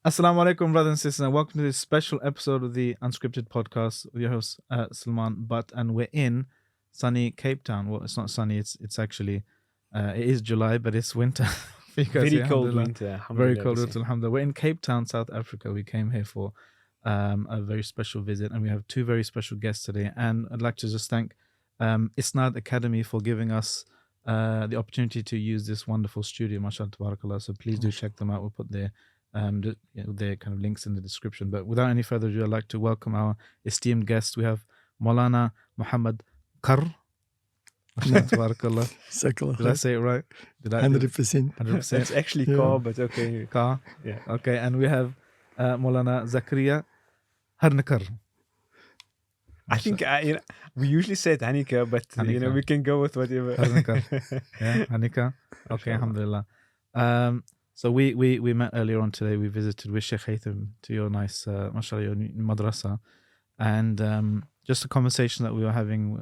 Assalamu alaikum, brothers and sisters, and welcome to this special episode of the Unscripted podcast with your host Salman Butt, and we're in sunny Cape Town. Well, it's not sunny; it's actually it is July, but it's winter. For you guys Very here, cold alhamdulillah. winter. Very cold winter. Alhamdulillah. We're in Cape Town, South Africa. We came here for a very special visit, and we have two very special guests today. And I'd like to just thank Isnad Academy for giving us the opportunity to use this wonderful studio. MashaAllah, tabarakallah. So please do check them out. We'll put their kind of links in the description. But without any further ado, I'd like to welcome our esteemed guests. We have Maulana Muhammad Carr. Did I say it right? 100%. 100%. It's actually Carr, but okay. Carr. Yeah. Okay, and we have Maulana Zakariyya Harnekar. I think we usually say it Harnekar, but we can go with whatever. Harnekar. Yeah, Harnekar. Okay, alhamdulillah. So we met earlier on today. We visited with Sheikh Haytham to your nice, mashallah, your madrasa, and just a conversation that we were having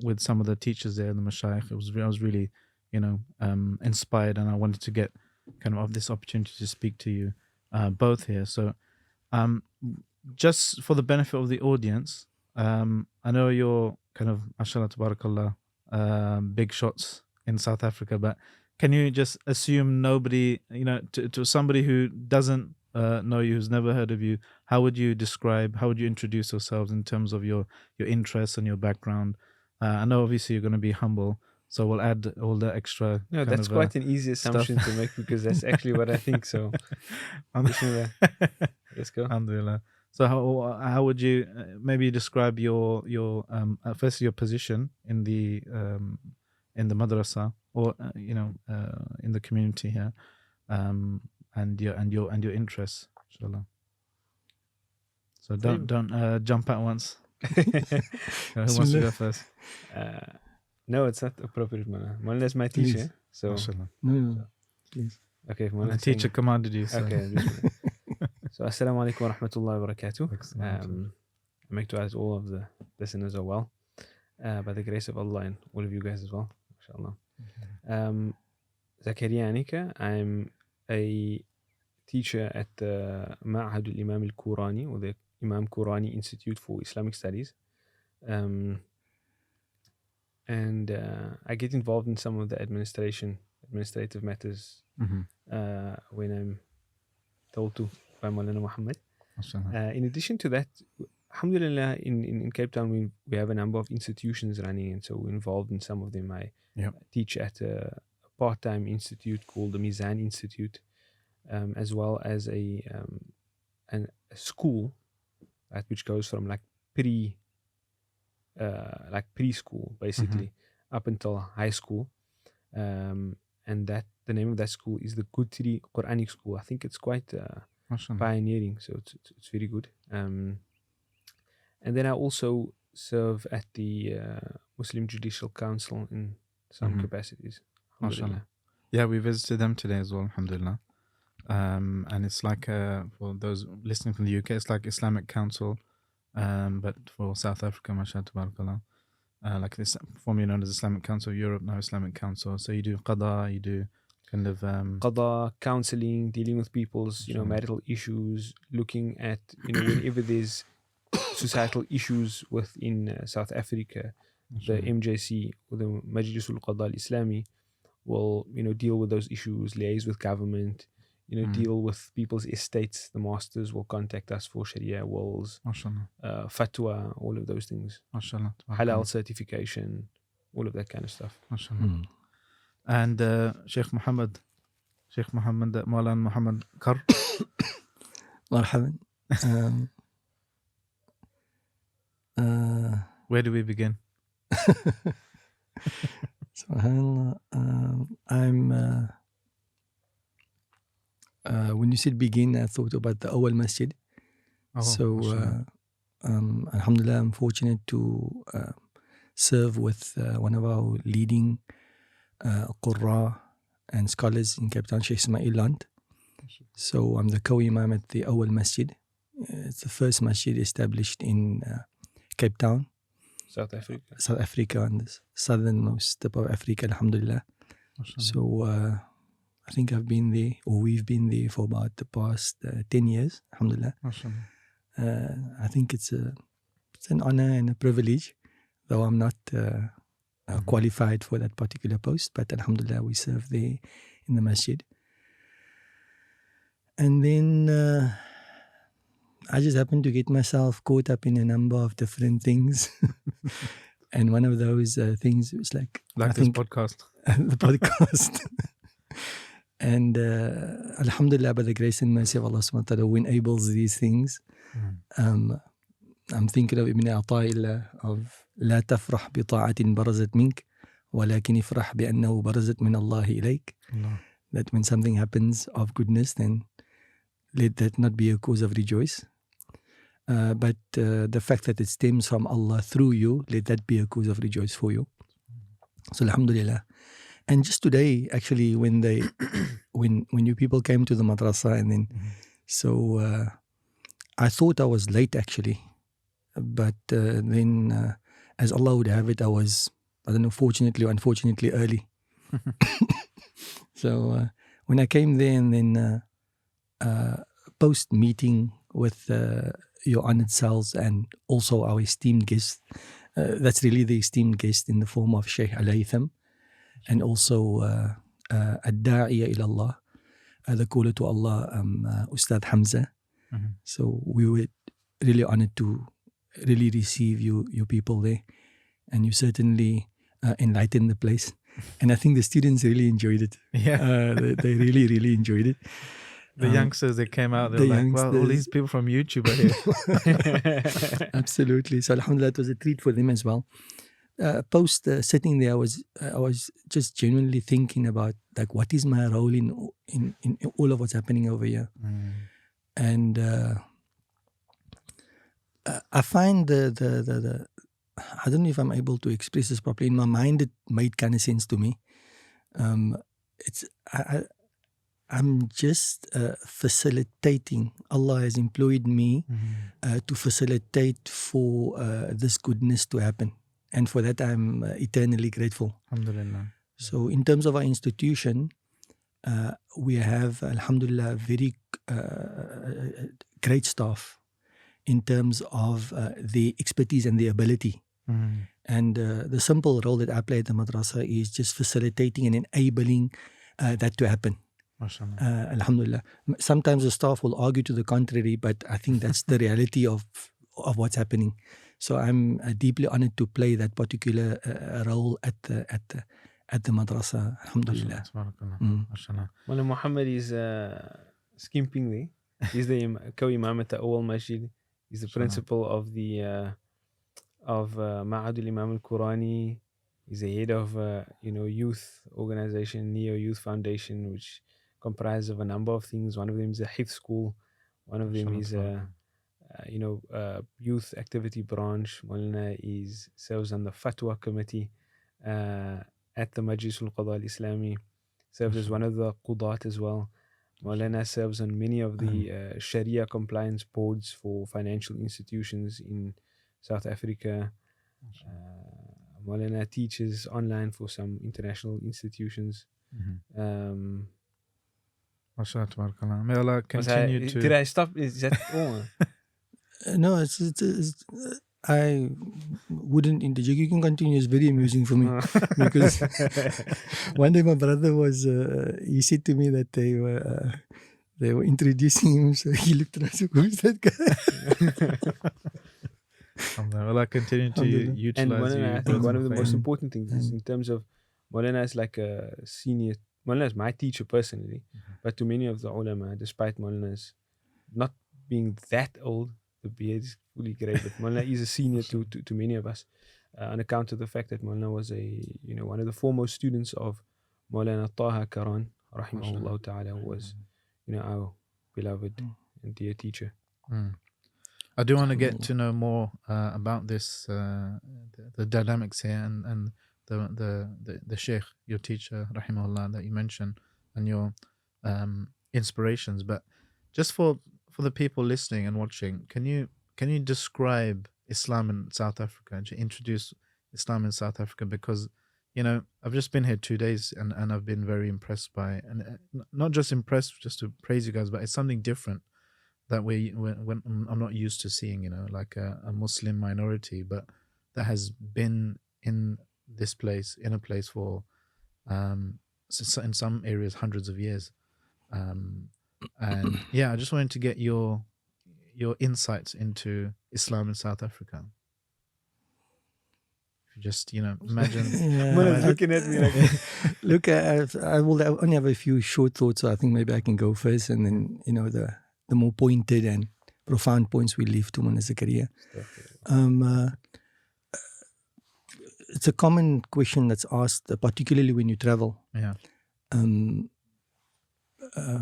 with some of the teachers there and the mashayikh. I was really, inspired, and I wanted to get kind of this opportunity to speak to you both here. So, just for the benefit of the audience, I know you're kind of, mashallah, tabarakallah, big shots in South Africa, but can you just assume nobody, to somebody who doesn't know you, who's never heard of you, how would you introduce yourselves in terms of your interests and your background? I know obviously you're going to be humble, so we'll add all the extra. No, that's quite an easy assumption to make, because that's actually what I think. So, let's go. Alhamdulillah. So how would you maybe describe your firstly your position in the madrasa, or in the community here, and your interests, inshallah. So don't jump at once. Who wants to go first? No, it's not appropriate, Mawlana is my teacher. So No, please. Okay, the teacher commanded you. So. Okay. So assalamu alaikum wa rahmatullahi wa barakatuh. I make dua that all of the listeners are well, by the grace of Allah, and all of you guys as well, inshallah. Zakariyya Anika. I'm a teacher at the Ma'had al-Imam al-Qurani, or the Imam Qurani Institute for Islamic Studies. And I get involved in some of the administrative matters when I'm told to by Maulana Muhammad. In addition to that, alhamdulillah, in Cape Town we have a number of institutions running, and so we're involved in some of them. I teach at a part-time institute called the Mizan Institute, as well as a school which goes from like preschool basically up until high school, and that the name of that school is the Kutri Quranic School. I think it's quite pioneering, so it's very good. And then I also serve at the Muslim Judicial Council in some capacities. Mashallah. Yeah, we visited them today as well, alhamdulillah. And it's like, for those listening from the UK, it's like Islamic Council, but for South Africa, mashallah, tabarakallah. Like this, formerly known as Islamic Council of Europe, now Islamic Council. So you do qada, you do kind of qada, counseling, dealing with people's marital issues, looking at whenever there's societal issues within South Africa, the MJC, or the Majlis al-Qada al-Islami, will deal with those issues, liaise with government, deal with people's estates. The masters will contact us for Sharia wills, fatwa, all of those things, halal certification, all of that kind of stuff. And Sheikh Muhammad Maulana Muhammad Carr. Marhaban. Where do we begin? SubhanAllah. I'm when you said begin, I thought about the Awal Masjid. Alhamdulillah, I'm fortunate to serve with one of our leading Qurra and scholars in Cape Town, Sheikh Ismail Land. So I'm the co-imam at the Awal Masjid. It's the first masjid established in Cape Town, South Africa, on the southernmost tip of Africa, alhamdulillah. So I think I've been there, or we've been there for about the past 10 years, alhamdulillah. I think it's an honor and a privilege, though I'm not qualified for that particular post, but alhamdulillah, we serve there in the masjid. And then I just happened to get myself caught up in a number of different things. And one of those things was like this podcast. The podcast. And alhamdulillah, by the grace and mercy of Allah subhanahu wa ta'ala, who enables these things. I'm thinking of Ibn Ata'illah of لا تفرح بطاعة برزت منك ولكن افرح بأنه برزت من الله إليك. That when something happens of goodness, then let that not be a cause of rejoice. But the fact that it stems from Allah through you, let that be a cause of rejoice for you. So alhamdulillah. And just today, actually, when you people came to the madrasa, and then so I thought I was late actually, but then as Allah would have it, I was, I don't know, fortunately or unfortunately early. So when I came there, and then post meeting with your honored selves and also our esteemed guest, that's really the esteemed guest in the form of Sheikh Al-Haytham, and also Ad-Da'iya ila Allah, the caller to Allah, Ustad Hamza. So we were really honored to really receive you people there, and you certainly enlightened the place. And I think the students really enjoyed it. Yeah, they really enjoyed it. The youngsters, they came out, they were like, well, all these people from YouTube are here. Absolutely. So alhamdulillah, it was a treat for them as well. Post sitting there, I was just genuinely thinking about, like, what is my role in all of what's happening over here. And I find the I don't know if I'm able to express this properly. In my mind, it made kind of sense to me. I'm just facilitating. Allah has employed me to facilitate for this goodness to happen. And for that, I'm eternally grateful. Alhamdulillah. So in terms of our institution, we have, alhamdulillah, very great staff in terms of the expertise and the ability. And the simple role that I play at the madrasa is just facilitating and enabling that to happen. Alhamdulillah. Sometimes the staff will argue to the contrary, but I think that's the reality of what's happening. So I'm deeply honored to play that particular role at the madrasa. Alhamdulillah. Mullah Muhammad is skimping there. He's the co-imam at the Awal Masjid. He's the principal of the Ma'ad al-Imam al-Qurani. He's the head of youth organization, Neo Youth Foundation, which comprises of a number of things. One of them is a hifz school. One of them is youth activity branch. Maulana serves on the fatwa committee at the Majlis al-Qada al-Islami. Serves as one of the qudat as well. Maulana serves on many of the Sharia compliance boards for financial institutions in South Africa. Maulana teaches online for some international institutions. May Allah continue to... Did I stop? Is that all? No, it's I wouldn't interject. You can continue. It's very amusing for me because one day my brother was he said to me that they were introducing him, so he looked at us, who's that guy? Well, I continue to utilize and Maulana, you. I think one of the most important things is in terms of Maulana is like a senior. Maulana is my teacher personally, but to many of the ulama, despite Maulana's not being that old, the beard is fully grey, but Maulana is a senior to many of us on account of the fact that Maulana was one of the foremost students of Maulana Taha Karan, rahimahullah ta'ala, who was our beloved and dear teacher. I do want to get to know more about this, the dynamics here, and the Sheikh, your teacher, rahimahullah, that you mentioned, and your inspirations. But just for the people listening and watching, can you describe Islam in South Africa and to introduce Islam in South Africa? Because I've just been here 2 days and I've been very impressed by, and not just impressed just to praise you guys, but it's something different that when I'm not used to seeing, like a Muslim minority, but that has been in this place, in a place for, in some areas, hundreds of years. And yeah, I just wanted to get your insights into Islam in South Africa. Just imagine. Mana's looking at me like look, I will only have a few short thoughts, so I think maybe I can go first, and then the more pointed and profound points we leave to Mana Zakariyya. It's a common question that's asked, particularly when you travel. Yeah.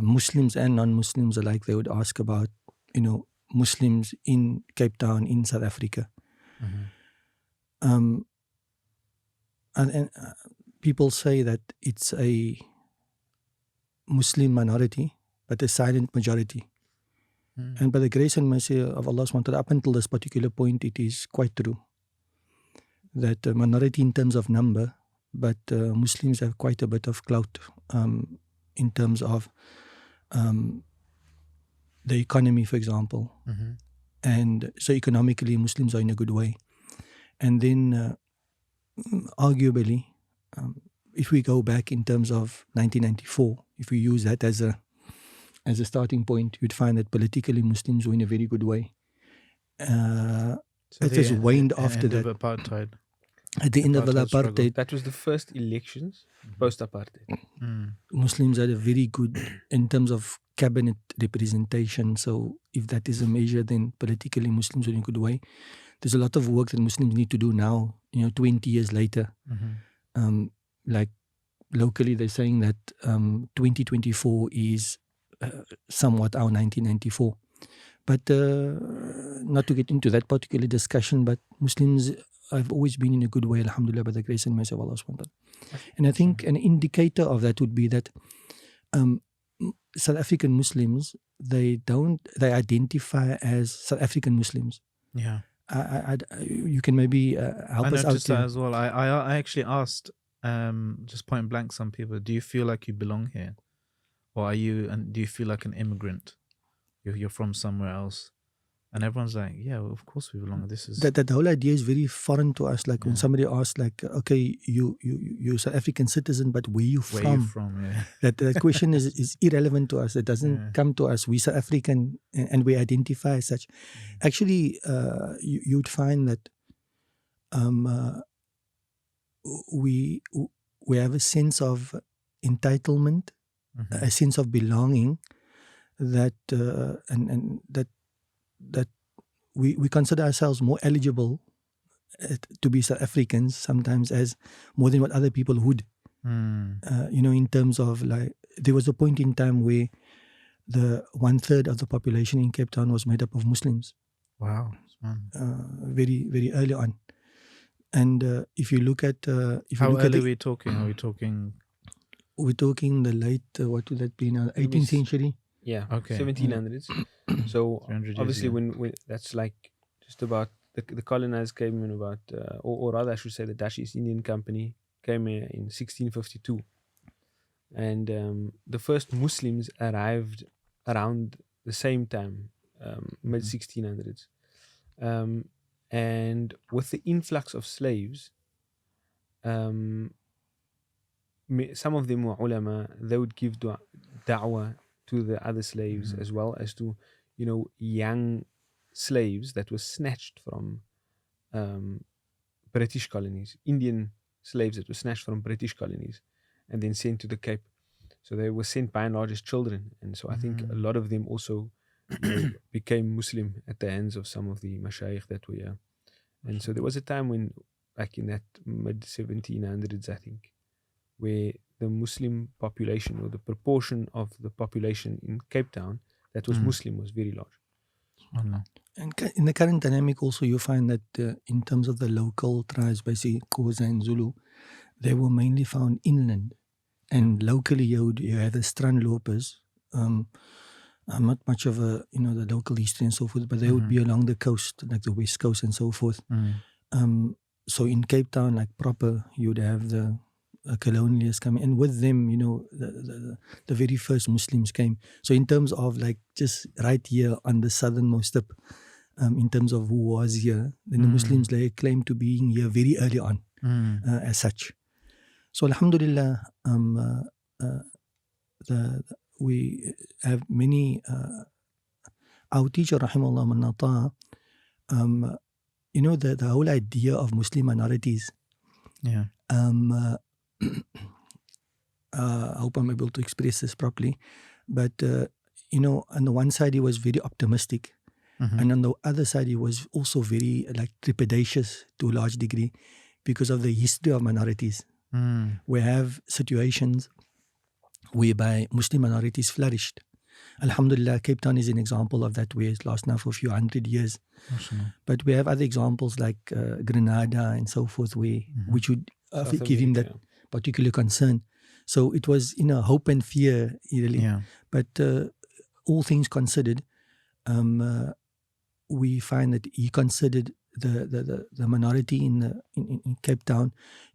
Muslims and non-Muslims alike, they would ask about Muslims in Cape Town, in South Africa. Mm-hmm. And people say that it's a Muslim minority, but a silent majority. Mm. And by the grace and mercy of Allah SWT, up until this particular point, it is quite true. That a minority in terms of number, but Muslims have quite a bit of clout in terms of the economy, for example. Mm-hmm. And so economically, Muslims are in a good way. And then arguably, if we go back in terms of 1994, if we use that as a starting point, you'd find that politically Muslims were in a very good way. It has waned after that. Apartheid. At the end of the apartheid, that was the first elections post-apartheid. Muslims had a very good, in terms of cabinet representation. So if that is a measure, then politically Muslims are in a good way. There's a lot of work that Muslims need to do now, 20 years later. Mm-hmm. Like locally, they're saying that 2024 is somewhat our 1994. But not to get into that particular discussion, but Muslims have always been in a good way, alhamdulillah, by the grace and mercy of Allah SWT. And I think an indicator of that would be that South African Muslims, they identify as South African Muslims. Yeah. You can maybe help us out. I noticed that as well. I actually asked, just point blank, some people, do you feel like you belong here? Or do you feel like an immigrant? You're from somewhere else? And everyone's like, yeah, well, of course we belong. This is... That whole idea is very foreign to us. Like when somebody asks, like, okay, you're South African citizen, but where you from? Where you from, yeah. That question is irrelevant to us. It doesn't come to us. We're South African and we identify as such. Actually, you'd find that we have a sense of entitlement, a sense of belonging that that we consider ourselves more eligible to be South Africans sometimes as more than what other people would. In terms of, like, there was a point in time where the 1/3 of the population in Cape Town was made up of Muslims. Wow. Very, very early on. And if you look at... How early are we talking? Are we talking... We're talking the late, what would that be now? 18th century? Yeah, okay. 1700s. So obviously when that's like just about the colonizers came in about, or rather I should say the Dutch East Indian Company came here in 1652. And the first Muslims arrived around the same time, mid 1600s. And with the influx of slaves, some of them were ulama, they would give dawah to the other slaves, as well as to, young slaves that were snatched from British colonies, Indian slaves that were snatched from British colonies and then sent to the Cape. So they were sent by and large as children. And so I think a lot of them also became Muslim at the hands of some of the mashayikh that were here. And so there was a time when, back in that mid 1700s, I think, where the Muslim population, or the proportion of the population in Cape Town that was Muslim, was very large. And in the current dynamic also, you find that in terms of the local tribes, basically Xhosa and Zulu, they were mainly found inland. And locally you had the strandlopers. I'm not much of the local history and so forth, but they would be along the coast, like the west coast and so forth. So in Cape Town, like proper, you'd have the colonialists coming, and with them, the very first Muslims came. So in terms of like just right here on the southernmost tip, in terms of who was here, then the Muslims lay claim to being here very early on, as such. So alhamdulillah, we have many. Our teacher, rahimahullah manata, the whole idea of Muslim minorities. Yeah. I hope I'm able to express this properly. But, on the one side, he was very optimistic. And on the other side, he was also very trepidatious to a large degree because of the history of minorities. We have situations whereby Muslim minorities flourished. Alhamdulillah, Cape Town is an example of that, where it's lasted now for a few hundred years. But we have other examples like Grenada and so forth, which would give him that particular concern. So it was hope and fear, really. Yeah. But all things considered, we find that he considered the minority in Cape Town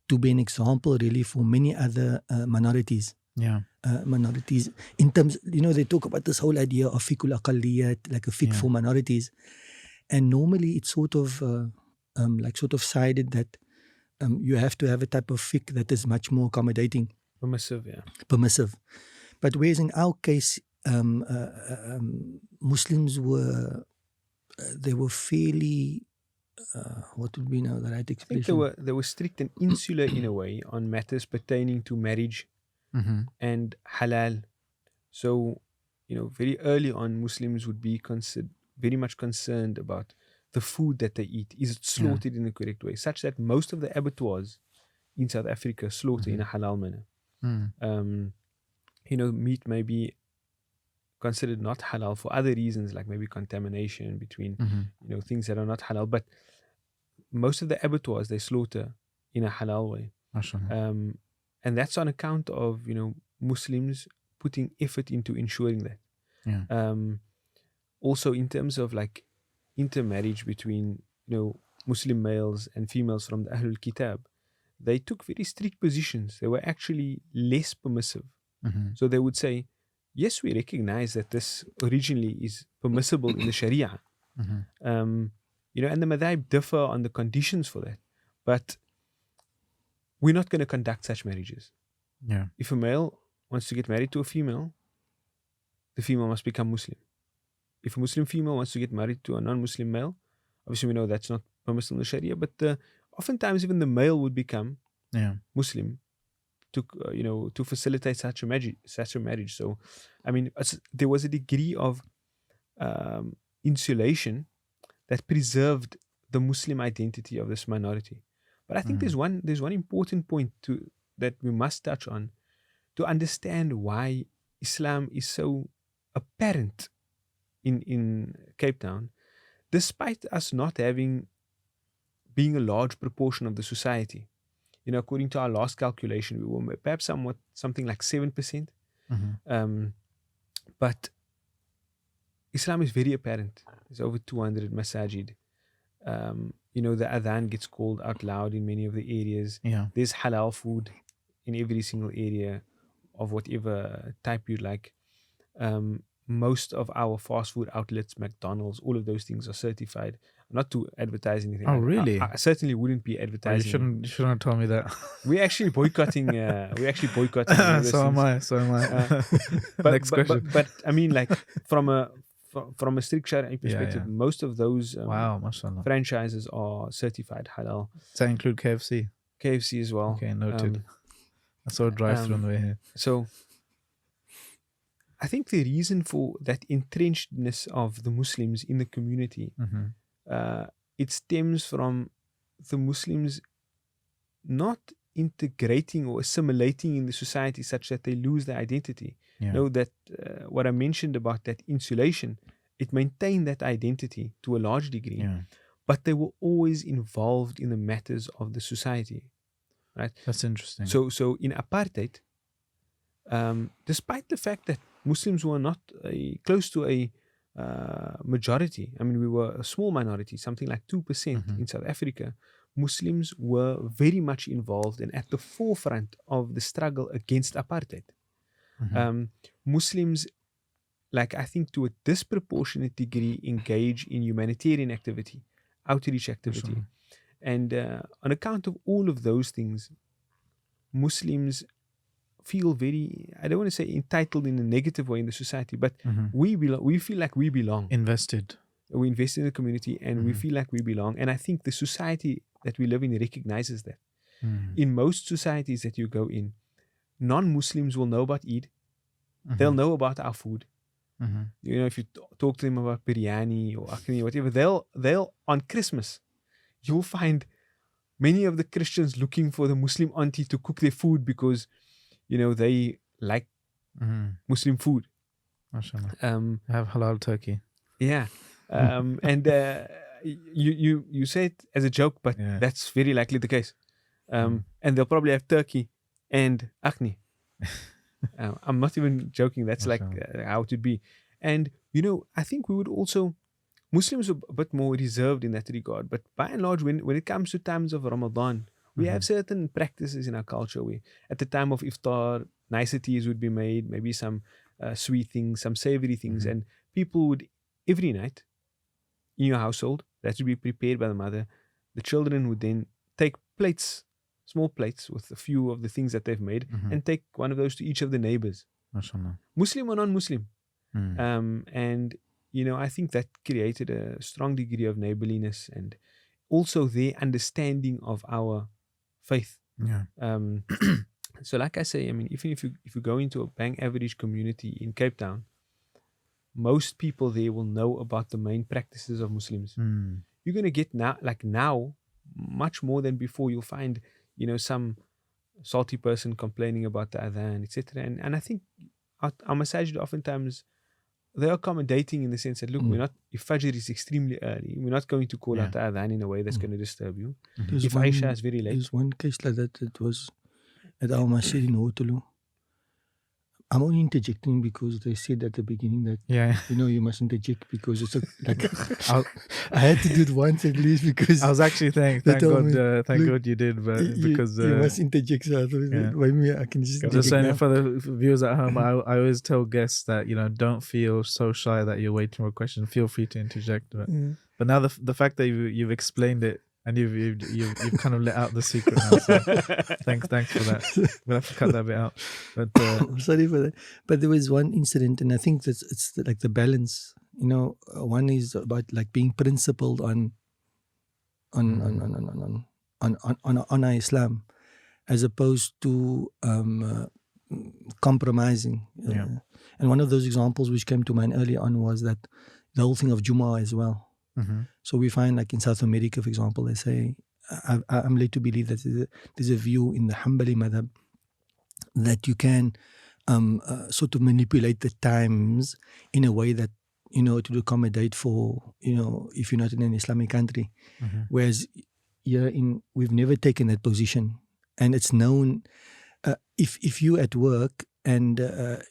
to be an example, really, for many other minorities. Yeah. Minorities in terms, they talk about this whole idea of fiqhul aqalliyat, like a fiqh for minorities, and normally it's sort of sided that you have to have a type of fiqh that is much more accommodating, permissive. But whereas in our case, Muslims were fairly what would be now the right expression? I think they were strict and insular in a way on matters pertaining to marriage and halal. So, very early on, Muslims would be very much concerned about the food that they eat. Is it slaughtered in the correct way? Such that most of the abattoirs in South Africa slaughter in a halal manner. Meat may be considered not halal for other reasons, like maybe contamination between, things that are not halal. But most of the abattoirs, they slaughter in a halal way. And that's on account of, Muslims putting effort into ensuring that. Yeah. Also in terms of like intermarriage between, Muslim males and females from the Ahlul Kitab, they took very strict positions. They were actually less permissive. So they would say, yes, we recognize that this originally is permissible in the Sharia. And the madhab differ on the conditions for that. But we're not going to conduct such marriages. Yeah. If a male wants to get married to a female, the female must become Muslim. If a Muslim female wants to get married to a non-Muslim male, obviously we know that's not permissible in the Sharia, but oftentimes even the male would become Muslim to facilitate such a marriage. So, there was a degree of insulation that preserved the Muslim identity of this minority. But I think there's one important point that we must touch on to understand why Islam is so apparent in Cape Town, despite us not being a large proportion of the society. According to our last calculation, we were perhaps something like 7%. But Islam is very apparent. There's over 200 masajid. The adhan gets called out loud in many of the areas. Yeah. There's halal food in every single area of whatever type you like. Most of our fast food outlets, McDonald's, all of those things are certified. Not to advertise anything. Oh, really? I certainly wouldn't be advertising. You shouldn't have told me that. We're actually boycotting. So am I. Next question. But from a strict Shari'i perspective, most of those mashallah, franchises are certified halal. Does that include KFC? KFC as well. Okay, noted. I saw a drive-through on the way here. So I think the reason for that entrenchedness of the Muslims in the community, it stems from the Muslims not integrating or assimilating in the society such that they lose their identity. That what I mentioned about that insulation, it maintained that identity to a large degree, but they were always involved in the matters of the society. Right? That's interesting. So in apartheid, despite the fact that Muslims were not close to a majority. I mean, we were a small minority, something like 2% in South Africa. Muslims were very much involved and at the forefront of the struggle against apartheid. Muslims, like I think to a disproportionate degree, engage in humanitarian activity, outreach activity. And on account of all of those things, Muslims feel very, I don't want to say entitled in a negative way in the society, but we feel like we belong. Invested. We invest in the community and we feel like we belong. And I think the society that we live in recognizes that. In most societies that you go in, non-Muslims will know about Eid. They'll know about our food. You know, if you talk to them about biryani or akhni or whatever, they'll on Christmas, you'll find many of the Christians looking for the Muslim auntie to cook their food because, you know, they like Muslim food. MashaAllah. Have halal turkey. Yeah. And you say it as a joke, but that's very likely the case. And they'll probably have turkey and akhni. I'm not even joking. That's like how it would be. And, you know, I think we would also, Muslims are a bit more reserved in that regard. But by and large, when it comes to times of Ramadan, we have certain practices in our culture where at the time of iftar, niceties would be made, maybe some sweet things, some savory things. And people would, every night in your household, that would be prepared by the mother. The children would then take plates, small plates with a few of the things that they've made and take one of those to each of the neighbors. MashaAllah. Muslim or non-Muslim. And, you know, I think that created a strong degree of neighborliness and also their understanding of our faith. So like I say, I mean, even if you go into a bang average community in Cape Town, most people there will know about the main practices of Muslims. You're going to get now, much more than before, you'll find, you know, some salty person complaining about the adhan, etc. And I think our masajid oftentimes, they're accommodating in the sense that, look, we're not, if Fajr is extremely early, we're not going to call out the adhan in a way that's going to disturb you. If Aisha is very late. There's one case like that. It was at our masjid in Waterloo. I'm only interjecting because they said at the beginning that, you know, you must interject because it's like, I had to do it once at least because I was actually thank God you did, but because you must interject. So I thought, why me? I can just saying for the viewers at home, I always tell guests that, you know, don't feel so shy that you're waiting for a question. Feel free to interject. But now the fact that you've explained it and you've kind of let out the secret now. So thanks for that. We'll have to cut that bit out. But sorry for that. But there was one incident, and I think that it's like the balance. You know, one is about like being principled on our Islam, as opposed to compromising. And one of those examples which came to mind early on was that the whole thing of Jummah as well. So we find, like in South America, for example, they say, I'm led to believe that there's a view in the Hanbali madhab that you can sort of manipulate the times in a way that, you know, to accommodate for, you know, if you're not in an Islamic country. Whereas we've never taken that position. And it's known, if you at work and,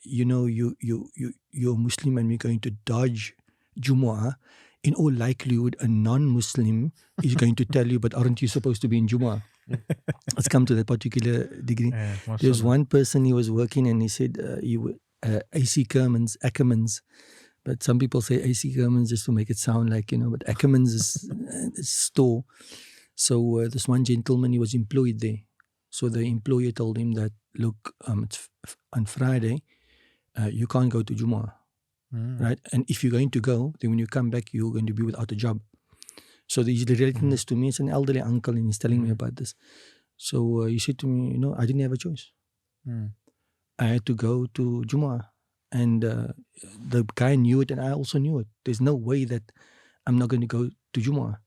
you know, you're Muslim and you're going to dodge Jumu'ah, in all likelihood, a non-Muslim is going to tell you, but aren't you supposed to be in Jummah? It's come to that particular degree. There's one person, he was working and he said, AC Ackermans, but some people say AC Kermans just to make it sound like, you know, but Ackermans is store. So this one gentleman, he was employed there. So the employer told him that, look, it's on Friday, you can't go to Jummah. Right? And if you're going to go, then when you come back, you're going to be without a job. So he's relating this to me. It's an elderly uncle and he's telling me about this. So he said to me, you know, I didn't have a choice. I had to go to Jummah. And the guy knew it and I also knew it. There's no way that I'm not going to go to Jummah.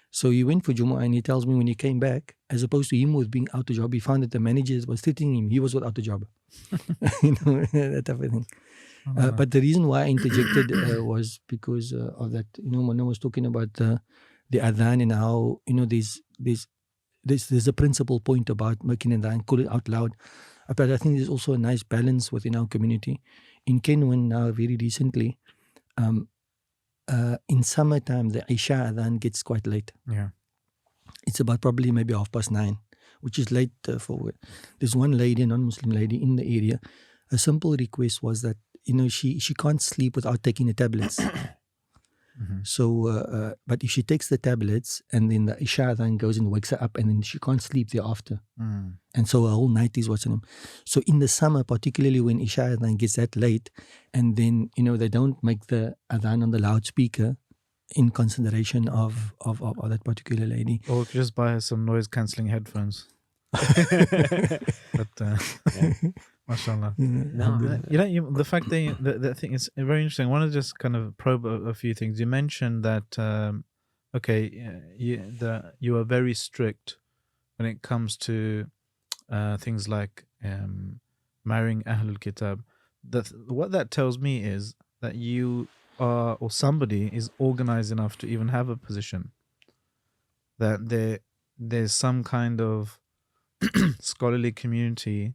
So he went for Jummah and he tells me when he came back, as opposed to him with being out of job, he found that the manager was treating him. He was without a job. You know, that type of thing. But the reason why I interjected was because of that. You know, Mona was talking about the adhan and how, you know, there's a principal point about making adhan, call it out loud. But I think there's also a nice balance within our community. In Kenwan now, very recently, in summertime, the Isha Adhan gets quite late. Yeah. It's about probably maybe 9:30, which is late for. There's one lady, a non-Muslim lady in the area. A simple request was that, she can't sleep without taking the tablets. So, but if she takes the tablets and then the Isha then goes and wakes her up, and then she can't sleep thereafter. And so her whole night is watching them. So in the summer, particularly when Isha then gets that late, and then, they don't make the Adhan on the loudspeaker in consideration of that particular lady. Or if you just buy her some noise-cancelling headphones. But, mashallah. The fact that the thing is very interesting. I want to just kind of probe a few things. You mentioned that you are very strict when it comes to things like marrying Ahlul Kitab. What that tells me is that you are, or somebody is organized enough to even have a position. That there's some kind of scholarly community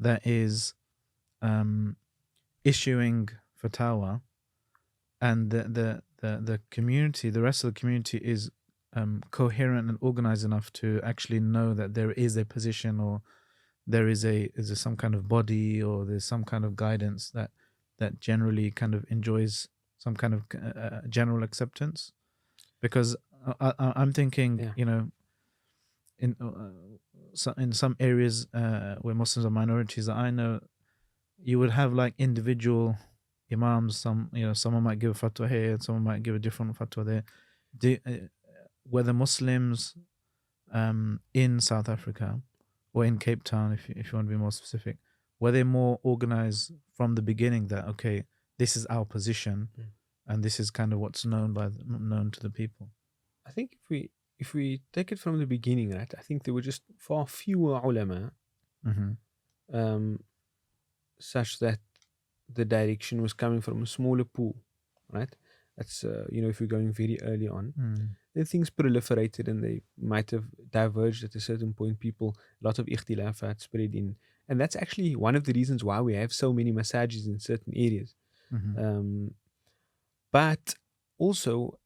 that is issuing fatwa, and the community, the rest of the community is coherent and organized enough to actually know that there is a position, or there is some kind of body, or there's some kind of guidance that generally kind of enjoys some kind of general acceptance. Because I'm thinking, in some areas where Muslims are minorities that I know, you would have like individual imams. Someone might give a fatwa here, and someone might give a different fatwa there. Were the Muslims in South Africa or in Cape Town, if you want to be more specific, were they more organized from the beginning that, okay, this is our position, and this is kind of what's known to the people? I think if we take it from the beginning, right, I think there were just far fewer ulama, such that the direction was coming from a smaller pool, right? That's if we're going very early on, then things proliferated and they might have diverged at a certain point. A lot of ikhtilafat spread in, and that's actually one of the reasons why we have so many masajids in certain areas. But also,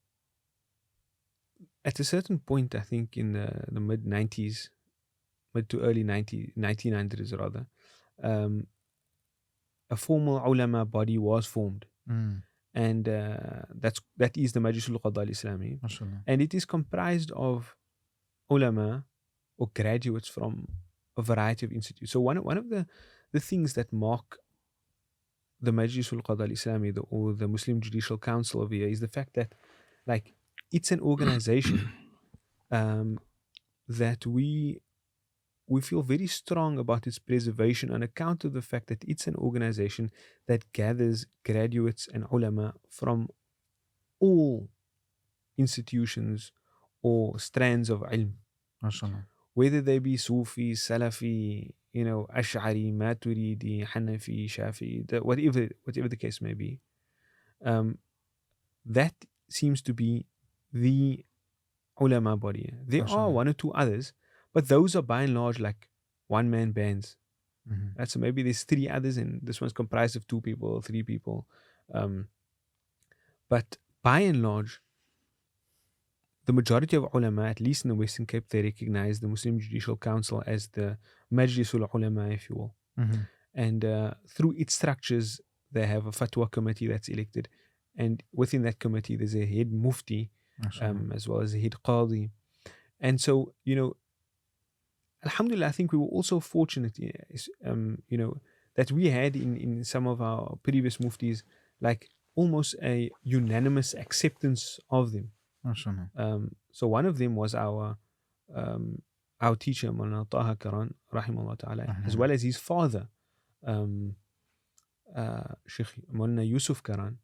at a certain point, I think in the mid-90s, mid to early 1900s rather, a formal ulama body was formed. And that is the Majlis al-Qada al-Islami. And it is comprised of ulama or graduates from a variety of institutes. So one of the things that mark the Majlis al-Qada al-Islami, or the Muslim Judicial Council of here, is the fact that, like, it's an organization that we feel very strong about its preservation on account of the fact that it's an organization that gathers graduates and ulama from all institutions or strands of ilm. Whether they be Sufi, Salafi, Ash'ari, Maturidi, Hanafi, Shafi, whatever the case may be. That seems to be the ulama body. There are one or two others, but those are by and large like one-man bands. So maybe there's three others, and this one's comprised of 2 people or 3 people. But by and large, the majority of ulama, at least in the Western Cape, they recognize the Muslim Judicial Council as the Majlisul Ulama, if you will. And through its structures, they have a fatwa committee that's elected. And within that committee, there's a head mufti, as well as a head qadi. And so, alhamdulillah, I think we were also fortunate, that we had in some of our previous muftis, like almost a unanimous acceptance of them. So one of them was our teacher, Maulana Taha Karan, rahimahullah ta'ala, as well as his father, Sheikh Maulana Yusuf Karan.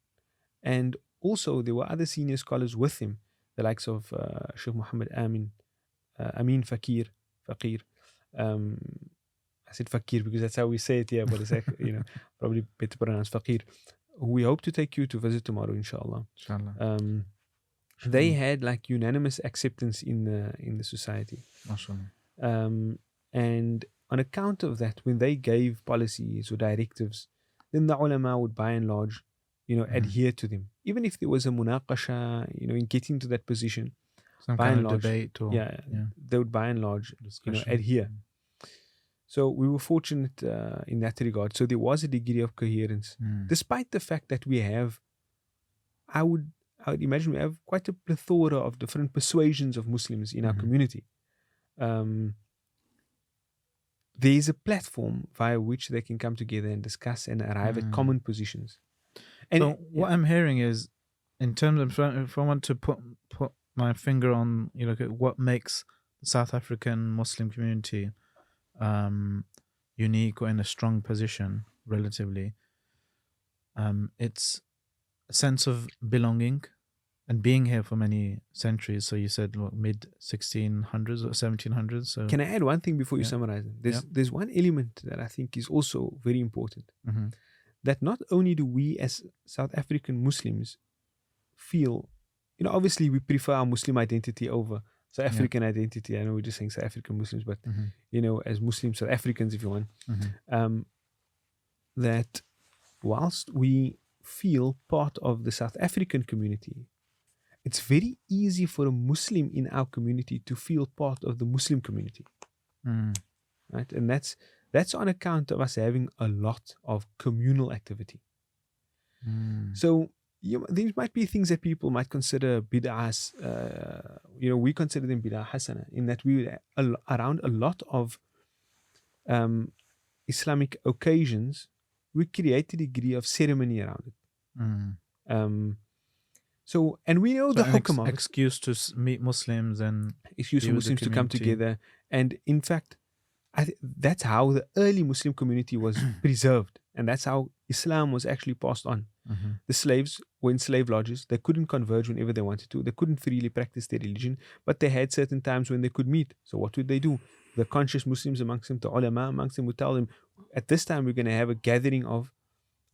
And also there were other senior scholars with him, the likes of Sheikh Muhammad Amin Faqir. I said Faqir because that's how we say it here, but it's probably better pronounced Faqir. We hope to take you to visit tomorrow, inshallah. They had like unanimous acceptance in the society. And on account of that, when they gave policies or directives, then the ulama would by and large, adhere to them. even if there was a munaqasha, in getting to that position, Some by kind and of large, debate or they would by and large, discussion. adhere. So we were fortunate in that regard. So there was a degree of coherence, despite the fact that we have, I would imagine we have quite a plethora of different persuasions of Muslims in our community. There is a platform via which they can come together and discuss and arrive at common positions. And so what I'm hearing is, in terms of, if I want to put my finger on, what makes the South African Muslim community unique or in a strong position relatively, it's a sense of belonging and being here for many centuries. So you said mid 1600s or 1700s. So can I add one thing before you summarize it? There's one element that I think is also very important. That not only do we as South African Muslims feel, obviously we prefer our Muslim identity over South African identity. I know we're just saying South African Muslims, but as Muslims, South Africans, if you want, that whilst we feel part of the South African community, it's very easy for a Muslim in our community to feel part of the Muslim community, right? And that's on account of us having a lot of communal activity. So there might be things that people might consider bid'ahs. We consider them bid'ah hasana, in that we around a lot of Islamic occasions, we create a degree of ceremony around it. So, and we know the hukm of excuse to meet Muslims and excuse for Muslims to come together. And in fact, that's how the early Muslim community was preserved, and that's how Islam was actually passed on. The slaves were in slave lodges. They couldn't converge whenever they wanted to. They couldn't freely practice their religion, but they had certain times when they could meet. So what would they do? The conscious Muslims amongst them, the ulama amongst them, would tell them, at this time we're going to have a gathering of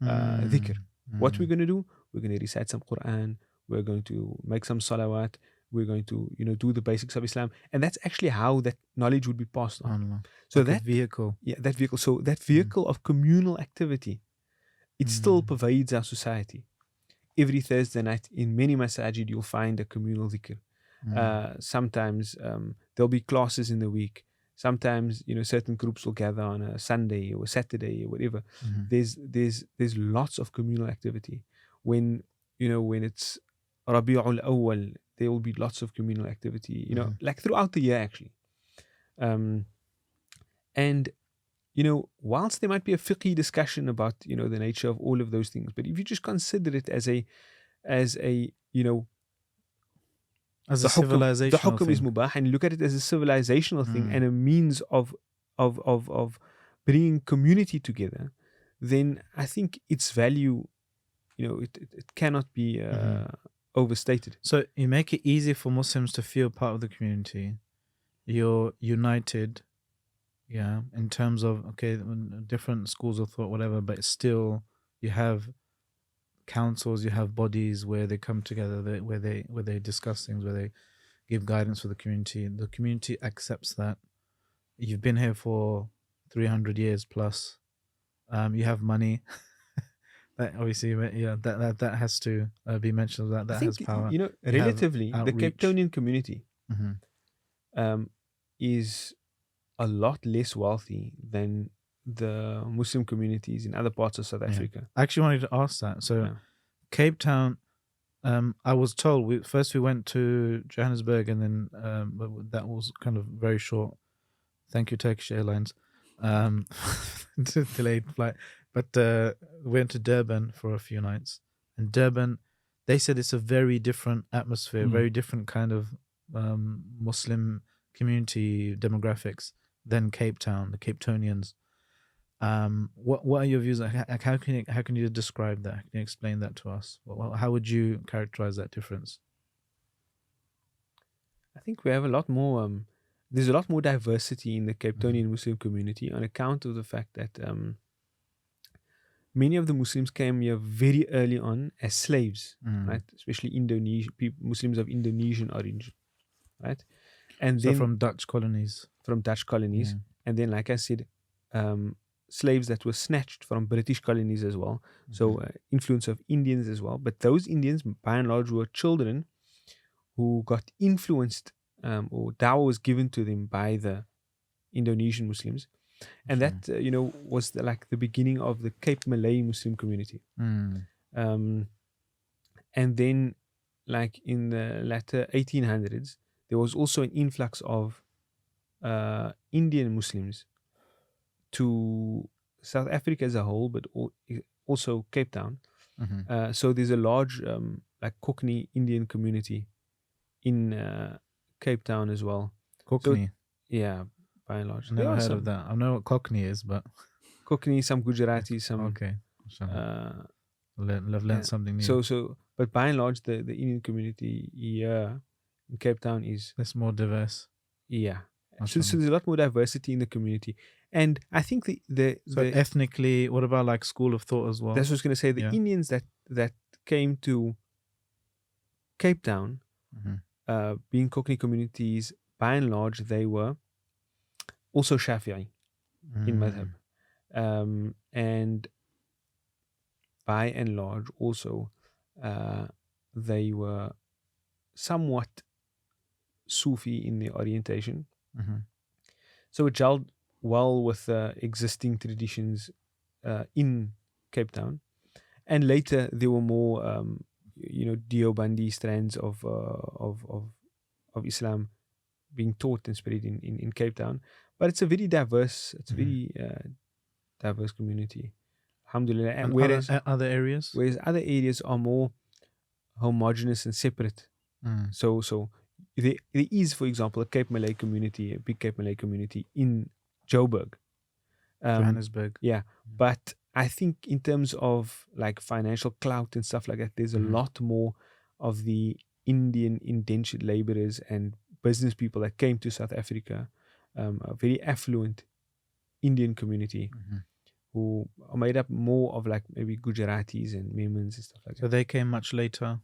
dhikr. What we're going to do? We're going to recite some Quran. We're going to make some salawat. We're going to, do the basics of Islam. And that's actually how that knowledge would be passed on. So that vehicle. Yeah, that vehicle. So that vehicle of communal activity, it still pervades our society. Every Thursday night in many masajid, you'll find a communal dhikr. Sometimes there'll be classes in the week. Sometimes, certain groups will gather on a Sunday or Saturday or whatever. There's lots of communal activity. When it's Rabi'ul Awwal, there will be lots of communal activity, like throughout the year actually. And whilst there might be a fiqh discussion about, the nature of all of those things, but if you just consider it as a civilizational the hukm thing. is mubah, and look at it as a civilizational thing and a means of bringing community together, then I think its value, it cannot be overstated. So you make it easy for Muslims to feel part of the community. You're united, in terms of, different schools of thought, whatever, but still you have councils, you have bodies where they come together, where they discuss things, where they give guidance for the community. The community accepts that. You've been here for 300 years plus. You have money. That obviously, that has to be mentioned. That has power. Relatively, the Cape Townian community is a lot less wealthy than the Muslim communities in other parts of South Africa. I actually wanted to ask that. So, Cape Town, I was told we went to Johannesburg, and then that was kind of very short. Thank you, Turkish Airlines. Delayed flight. But we went to Durban for a few nights. And Durban, they said it's a very different atmosphere, very different kind of Muslim community demographics than Cape Town, the Cape Townians. What are your views? How can you describe that? Can you explain that to us? How would you characterize that difference? I think we have a lot more. There's a lot more diversity in the Cape Townian Muslim community on account of the fact that many of the Muslims came here very early on as slaves, right? Especially Muslims of Indonesian origin, right? And so then from Dutch colonies. And then, like I said, slaves that were snatched from British colonies as well. So influence of Indians as well. But those Indians, by and large, were children who got influenced, or dawah was given to them by the Indonesian Muslims. And that, was like the beginning of the Cape Malay Muslim community. And then, like in the latter 1800s, there was also an influx of Indian Muslims to South Africa as a whole, but also Cape Town. So there's a large like Cockney Indian community in Cape Town as well. Cockney? So, yeah, by and large. I've never heard of that. I know what Cockney is, but... Cockney, some Gujarati, some... Okay. I've learned something new. But by and large, the Indian community here in Cape Town is... It's more diverse. Yeah. So there's a lot more diversity in the community. And I think the ethnically, what about like school of thought as well? That's what I was going to say. The Indians that came to Cape Town, being Cockney communities, by and large, they were also Shafi'i in madhab. And by and large, also, they were somewhat Sufi in their orientation. So it gelled well with existing traditions in Cape Town. And later there were more, Deobandi strands of Islam being taught and spread in Cape Town. But it's a very diverse, diverse community. Alhamdulillah. And whereas other areas? Whereas other areas are more homogenous and separate. So there is, for example, a Cape Malay community, a big Cape Malay community in Joburg. Johannesburg. Yeah. But I think in terms of like financial clout and stuff like that, there's a lot more of the Indian indentured laborers and business people that came to South Africa, a very affluent Indian community who are made up more of like maybe Gujaratis and Memons and stuff like that. So they came much later?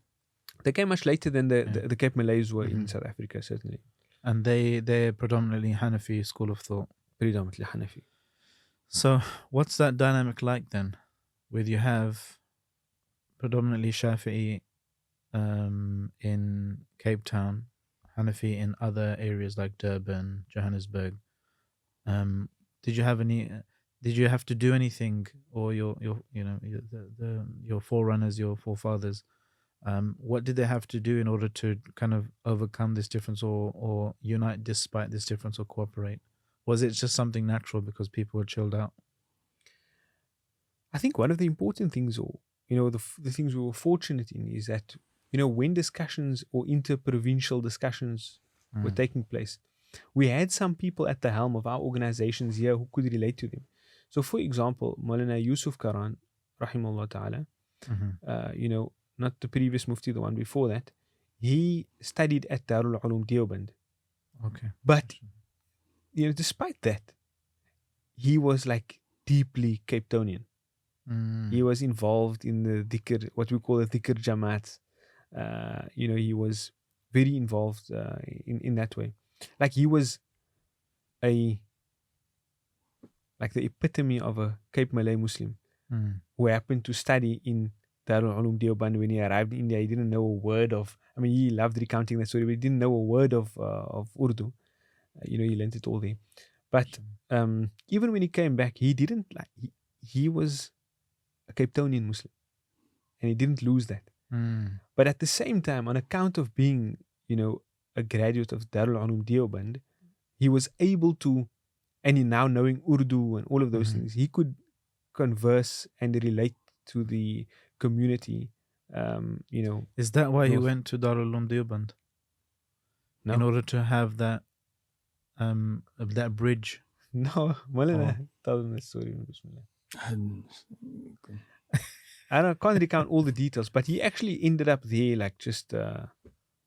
They came much later than the Cape Malays were in South Africa, certainly. And they're predominantly Hanafi school of thought? Predominantly Hanafi. So what's that dynamic like then? Where you have predominantly Shafi'i in Cape Town, Hanafi in other areas like Durban, Johannesburg. Did you have to do anything, or your forerunners, your forefathers? What did they have to do in order to kind of overcome this difference, or unite despite this difference, or cooperate? Was it just something natural because people were chilled out? I think one of the important things, or the things we were fortunate in, is that when discussions or interprovincial discussions were taking place, we had some people at the helm of our organizations here who could relate to them. So, for example, Maulana Yusuf Karan, rahimahullah ta'ala, not the previous mufti, the one before that, he studied at Darul Ulum Deoband. Okay. But, despite that, he was like deeply Cape Townian. He was involved in the dhikr, what we call the dhikr jamaats. He was very involved in that way. Like he was the epitome of a Cape Malay Muslim who happened to study in Darul Ulum Deoband. When he arrived in India, he didn't know a word of, he loved recounting that story, but he didn't know a word of Urdu. He learned it all there. But even when he came back, he didn't he was a Cape Townian Muslim, and he didn't lose that. But at the same time, on account of being, a graduate of Darul Ulum Deoband, he was able to, and he now knowing Urdu and all of those things, he could converse and relate to the community. Is that why he went to Darul Ulum Deoband? No. In order to have that bridge? No, Maulana, tell them the story. I can't recount all the details, but he actually ended up there like just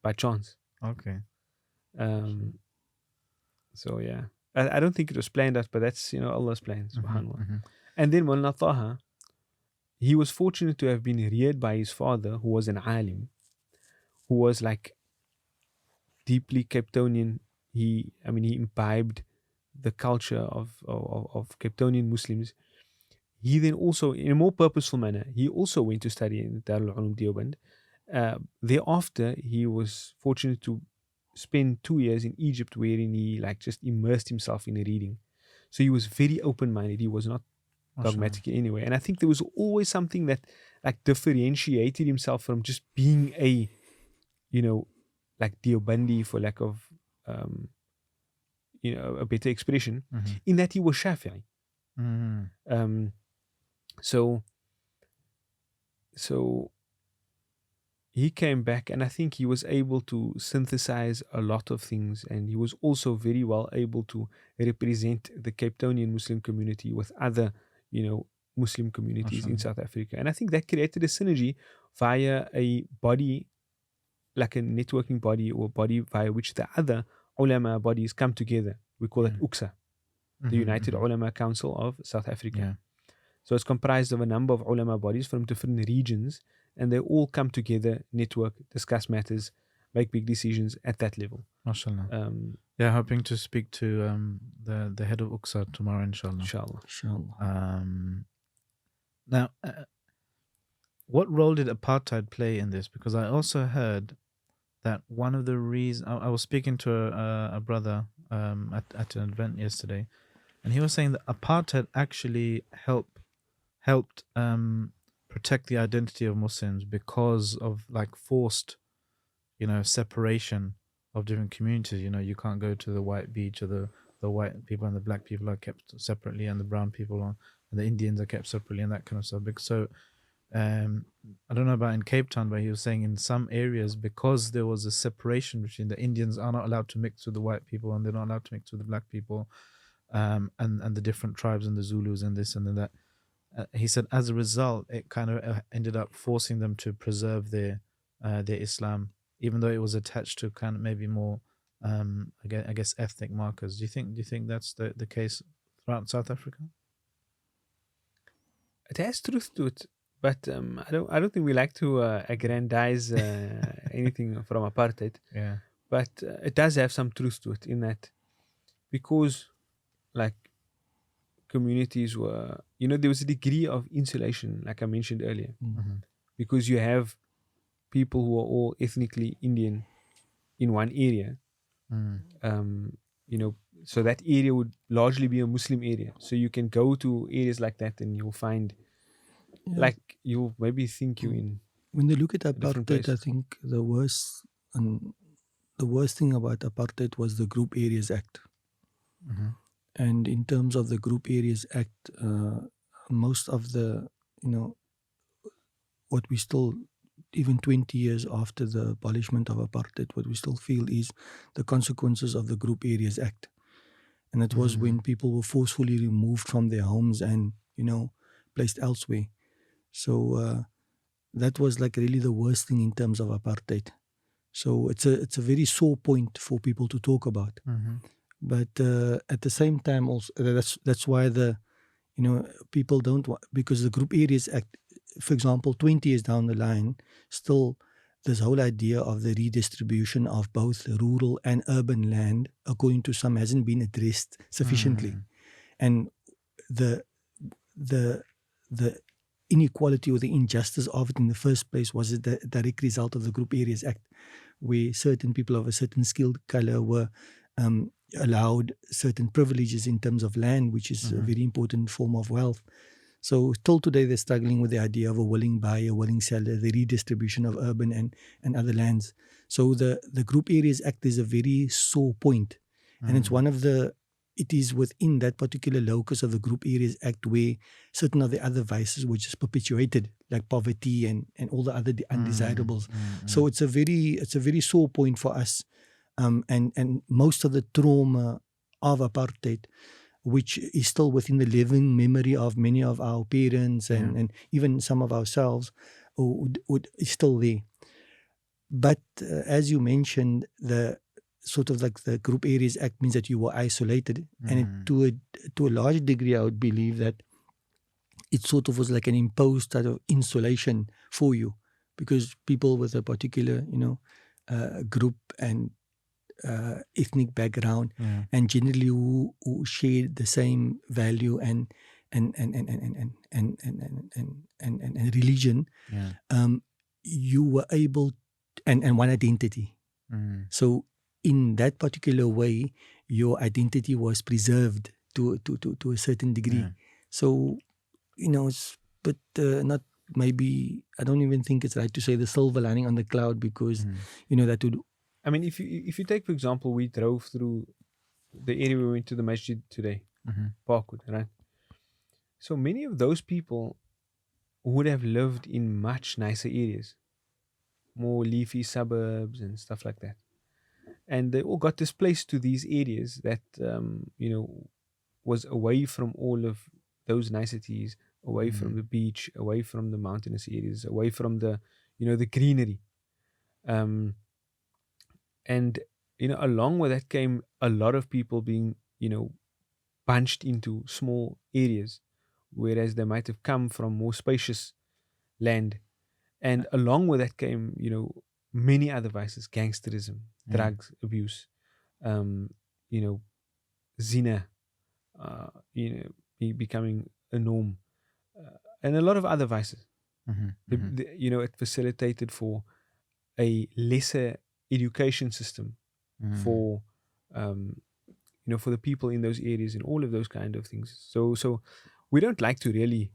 by chance. Okay. So yeah, I don't think it was planned out, but that's Allah's plan, subhanAllah. And then Maulana Taha, he was fortunate to have been reared by his father, who was an alim, who was like deeply Cape Townian. He imbibed the culture of Cape Townian Muslims. he then also, in a more purposeful manner, he also went to study in Darul Ulum Deoband. Thereafter, he was fortunate to spend 2 years in Egypt, wherein he like just immersed himself in reading. So he was very open-minded. He was not dogmatic in any way. And I think there was always something that like differentiated himself from just being a, like Deobandi, for lack of, a better expression, in that he was Shafi'i. So he came back, and I think he was able to synthesize a lot of things, and he was also very well able to represent the Cape Townian Muslim community with other, Muslim communities in South Africa. And I think that created a synergy via a body, like a networking body, or body via which the other ulama bodies come together. We call it UCSA, the United Ulama Council of South Africa. Yeah. So it's comprised of a number of ulama bodies from different regions, and they all come together, network, discuss matters, make big decisions at that level. MashaAllah. Hoping to speak to the head of UCSA tomorrow, inshallah. Inshallah. Now, what role did apartheid play in this? Because I also heard that one of the reasons, I was speaking to a brother at an event yesterday, and he was saying that apartheid actually helped protect the identity of Muslims because of like forced, separation of different communities. You can't go to the white beach, or the white people and the black people are kept separately, and the brown people and the Indians are kept separately, and that kind of stuff. So I don't know about in Cape Town, but he was saying in some areas, because there was a separation between the Indians are not allowed to mix with the white people, and they're not allowed to mix with the black people, and the different tribes and the Zulus and this and then that. He said as a result, it kind of ended up forcing them to preserve their Islam, even though it was attached to kind of maybe more, I guess, ethnic markers. Do you think that's the case throughout South Africa? It has truth to it, but I don't think we like to aggrandize anything from apartheid. Yeah. But it does have some truth to it, in that because like communities were, there was a degree of insulation, like I mentioned earlier, because you have people who are all ethnically Indian in one area. So that area would largely be a Muslim area. So you can go to areas like that and you'll find, like, you'll maybe think you're in. When they look at different apartheid, place. I think the worst thing about apartheid was the Group Areas Act. And in terms of the Group Areas Act, most of the, what we still, even 20 years after the abolishment of apartheid, what we still feel is the consequences of the Group Areas Act. And it was when people were forcefully removed from their homes and, placed elsewhere. So that was like really the worst thing in terms of apartheid. So it's a very sore point for people to talk about. But at the same time, also that's why people don't want, because the Group Areas Act, for example, 20 years down the line, still this whole idea of the redistribution of both rural and urban land, according to some, hasn't been addressed sufficiently. And the inequality or the injustice of it in the first place was a direct result of the Group Areas Act, where certain people of a certain skilled color were allowed certain privileges in terms of land, which is a very important form of wealth. So till today, they're struggling with the idea of a willing buyer, willing seller, the redistribution of urban and other lands. So the Group Areas Act is a very sore point. And it's it is within that particular locus of the Group Areas Act where certain of the other vices were just perpetuated, like poverty and all the other undesirables. So it's a very sore point for us. And most of the trauma of apartheid, which is still within the living memory of many of our parents and even some of ourselves, is still there. But as you mentioned, the sort of like the Group Areas Act means that you were isolated, and to a large degree, I would believe that it sort of was like an imposed type of insulation for you, because people with a particular, group and ethnic background, and generally who share the same value and and religion, Yeah. you were able, and one identity. So in that particular way, your identity was preserved to a certain degree. Yeah. So, but not maybe, I don't even think it's right to say the silver lining on the cloud, because, that would. I mean, if you take, for example, we drove through the area we went to the masjid today, Parkwood, right? So many of those people would have lived in much nicer areas, more leafy suburbs and stuff like that. And they all got displaced to these areas that, was away from all of those niceties, away from the beach, away from the mountainous areas, away from the, the greenery. And, along with that came a lot of people being, bunched into small areas, whereas they might have come from more spacious land. And along with that came, many other vices: gangsterism, drugs abuse, zina, becoming a norm, and a lot of other vices. It facilitated for a lesser education system for, for the people in those areas and all of those kind of things. So we don't like to really,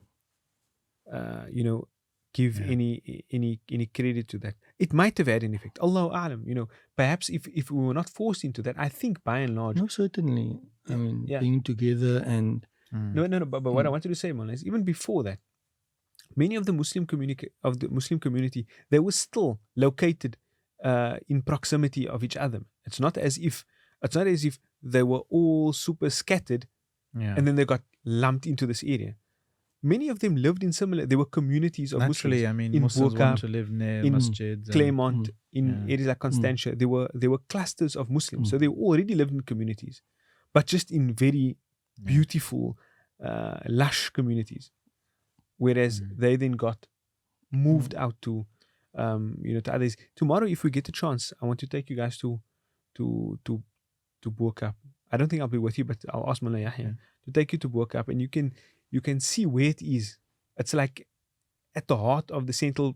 give any credit to that. It might have had an effect. Allahu A'lam, perhaps if we were not forced into that, I think by and large. No, certainly. I mean, being together and. No. But what I wanted to say, Mona, is even before that, many of the Muslim community, they were still located in proximity of each other. It's not as if they were all super scattered, and then they got lumped into this area. Many of them lived in similar. There were communities of Naturally, Muslims. I mean, in Muslims Burqa, want to live near in masjids, Claremont, in areas like Constantia. There were clusters of Muslims, so they already lived in communities, but just in very beautiful, lush communities. Whereas they then got moved out to, to others. Tomorrow, if we get a chance, I want to take you guys to Burqa. I don't think I'll be with you, but I'll ask Mullah Yahya to take you to Burqa, and you can see where it is. It's like at the heart of the central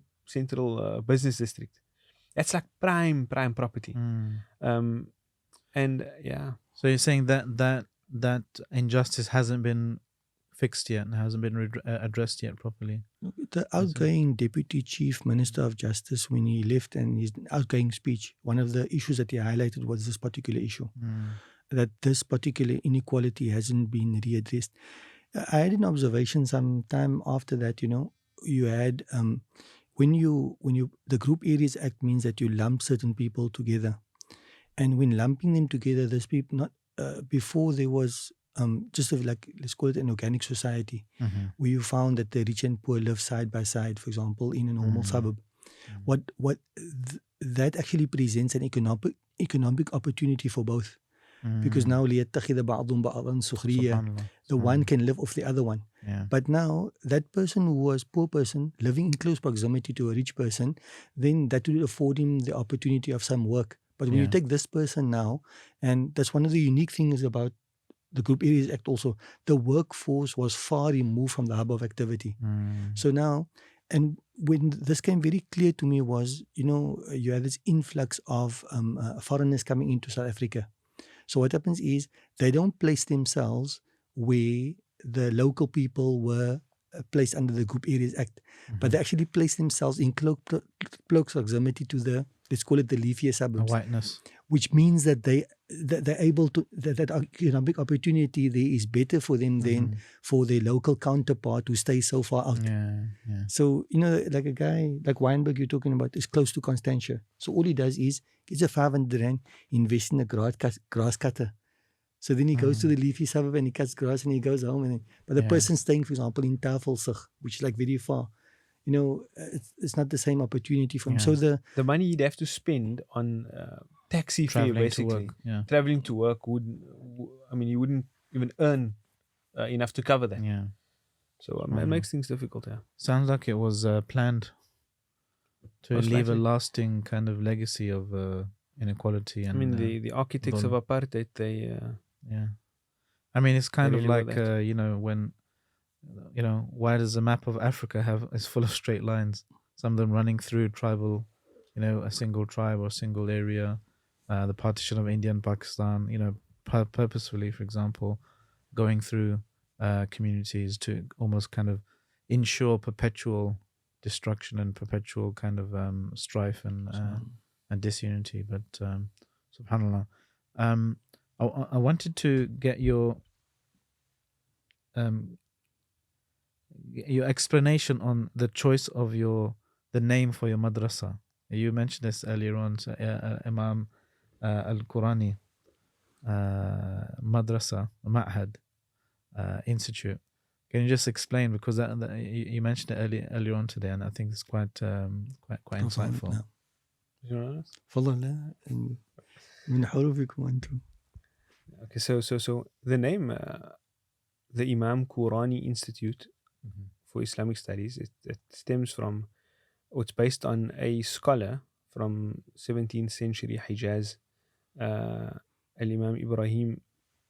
business district. That's like prime property. And yeah. So you're saying that injustice hasn't been fixed yet and hasn't been addressed yet properly? The outgoing Deputy Chief Minister of Justice, when he left and his outgoing speech, one of the issues that he highlighted was this particular issue, that this particular inequality hasn't been readdressed. I had an observation some time after that, you had, when you the Group Areas Act means that you lump certain people together. And when lumping them together, those people, not before there was just like, let's call it an organic society, where you found that the rich and poor live side by side, for example, in a normal suburb. That actually presents an economic opportunity for both. Because now لِيَتَّخِذَ بَعْضٌ بَعْضًا سُخْرِيًّا, the one can live off the other one. But now that person who was poor person living in close proximity to a rich person, then that will afford him the opportunity of some work. But when you take this person now, and that's one of the unique things about the Group Areas Act also, the workforce was far removed from the hub of activity. So now, and when this came very clear to me was, you had this influx of foreigners coming into South Africa. So what happens is they don't place themselves where the local people were placed under the Group Areas Act, but they actually place themselves in close proximity to the, let's call it the leafier suburbs. Whiteness. Which means that they're able to, that economic opportunity there is better for them than for their local counterpart who stays so far out. So, like a guy like Weinberg you're talking about is close to Constantia. So all he does is gets a 500 rand, invest in a grass cutter. So then he goes to the leafy suburb and he cuts grass and he goes home. But the person staying, for example, in Tafelsig, which is like very far, it's not the same opportunity for him. So the money you'd have to spend on taxi fare, basically, traveling to work you wouldn't even earn enough to cover that. So it makes things difficult. Sounds like it was planned to leave a lasting kind of legacy of inequality. And the architects of apartheid, they I mean, it's kind of like when You know, why does the map of Africa is full of straight lines? Some of them running through tribal, you know, a single tribe or a single area. The partition of India and Pakistan, you know, purposefully, for example, going through communities to almost kind of ensure perpetual destruction and perpetual kind of strife and disunity. But subhanallah, I wanted to get your explanation on the choice of the name for your madrasa. You mentioned this earlier on, so, Imam al-Qurani madrasa, ma'had, institute. Can you just explain, because that you mentioned it earlier on today, and I think it's quite insightful. تفضل. لا من حروفكم أنتم. Okay, so the name, the Imam Qurani Institute for Islamic Studies, it stems from, or it's based on a scholar from 17th century Hijaz, Al-Imam Ibrahim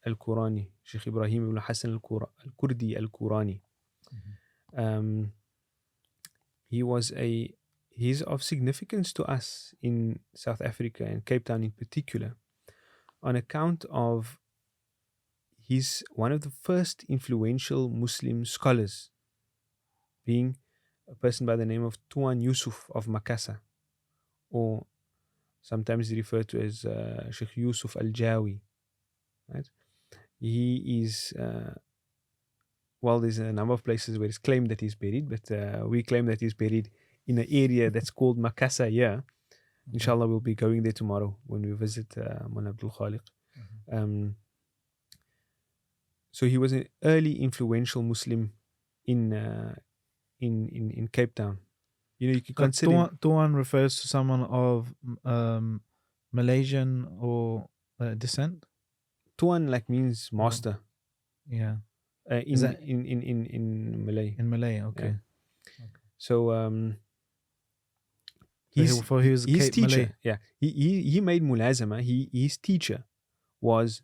Al-Qurani, Sheikh Ibrahim ibn Hassan Al-Kurdi Al-Qurani. He's of significance to us in South Africa and Cape Town in particular, on account of he's one of the first influential Muslim scholars, being a person by the name of Tuan Yusuf of Makassar, or sometimes referred to as Sheikh Yusuf Al-Jawi. Right? He is, well, there's a number of places where it's claimed that he's buried, but we claim that he's buried in an area that's called Makassar here. Inshallah, we'll be going there tomorrow when we visit Mullah Abdul Khaliq. So he was an early influential Muslim in Cape Town. You know, you can consider Tuan refers to someone of Malaysian or descent. Tuan like means master. Yeah. In Malay. In Malay, okay. Yeah. Okay. So his teacher. Malay. Yeah, he made mulazama. His teacher was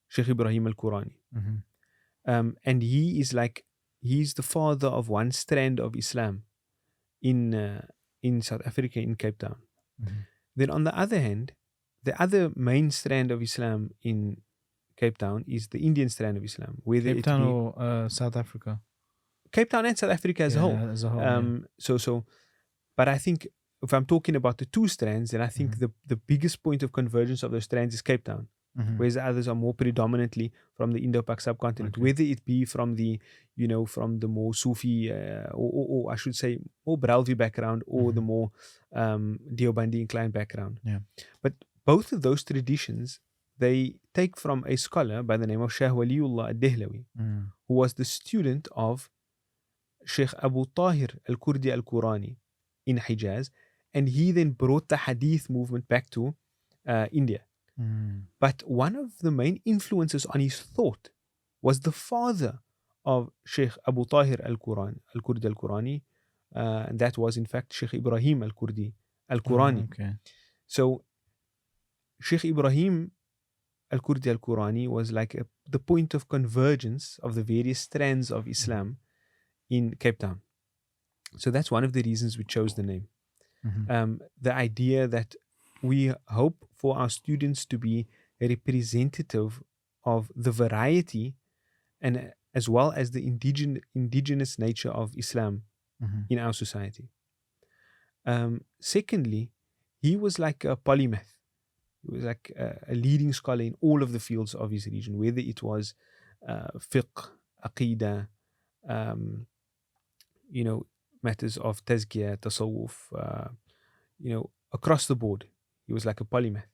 Sheikh Ibrahim Al-Qurani. And he's the father of one strand of Islam in South Africa, in Cape Town. Then on the other hand, the other main strand of Islam in Cape Town is the Indian strand of Islam. Whether Cape Town or South Africa? Cape Town and South Africa as a whole. As a whole, But I think if I'm talking about the two strands, then I think the biggest point of convergence of those strands is Cape Town. Whereas the others are more predominantly from the Indo-Pak subcontinent, whether it be from the more Sufi or I should say more Bralvi background, or the more Deobandi inclined background. Yeah. But both of those traditions, they take from a scholar by the name of Shah Waliullah Al-Dehlawi, who was the student of Sheikh Abu Tahir Al-Kurdi Al-Qurani in Hijaz, and he then brought the Hadith movement back to India. But one of the main influences on his thought was the father of Sheikh Abu Tahir Al-Kurdi Al-Qurani, and that was in fact Sheikh Ibrahim Al-Kurdi Al-Qurani. Okay. So Sheikh Ibrahim Al-Kurdi Al-Qurani was like the point of convergence of the various strands of Islam in Cape Town. So that's one of the reasons we chose the name. The idea that we hope for our students to be representative of the variety and as well as the indigenous nature of Islam in our society. Secondly, he was like a polymath. He was like a leading scholar in all of the fields of his region, whether it was fiqh, aqidah, matters of tazkiyah, tasawwuf, across the board. He was like a polymath.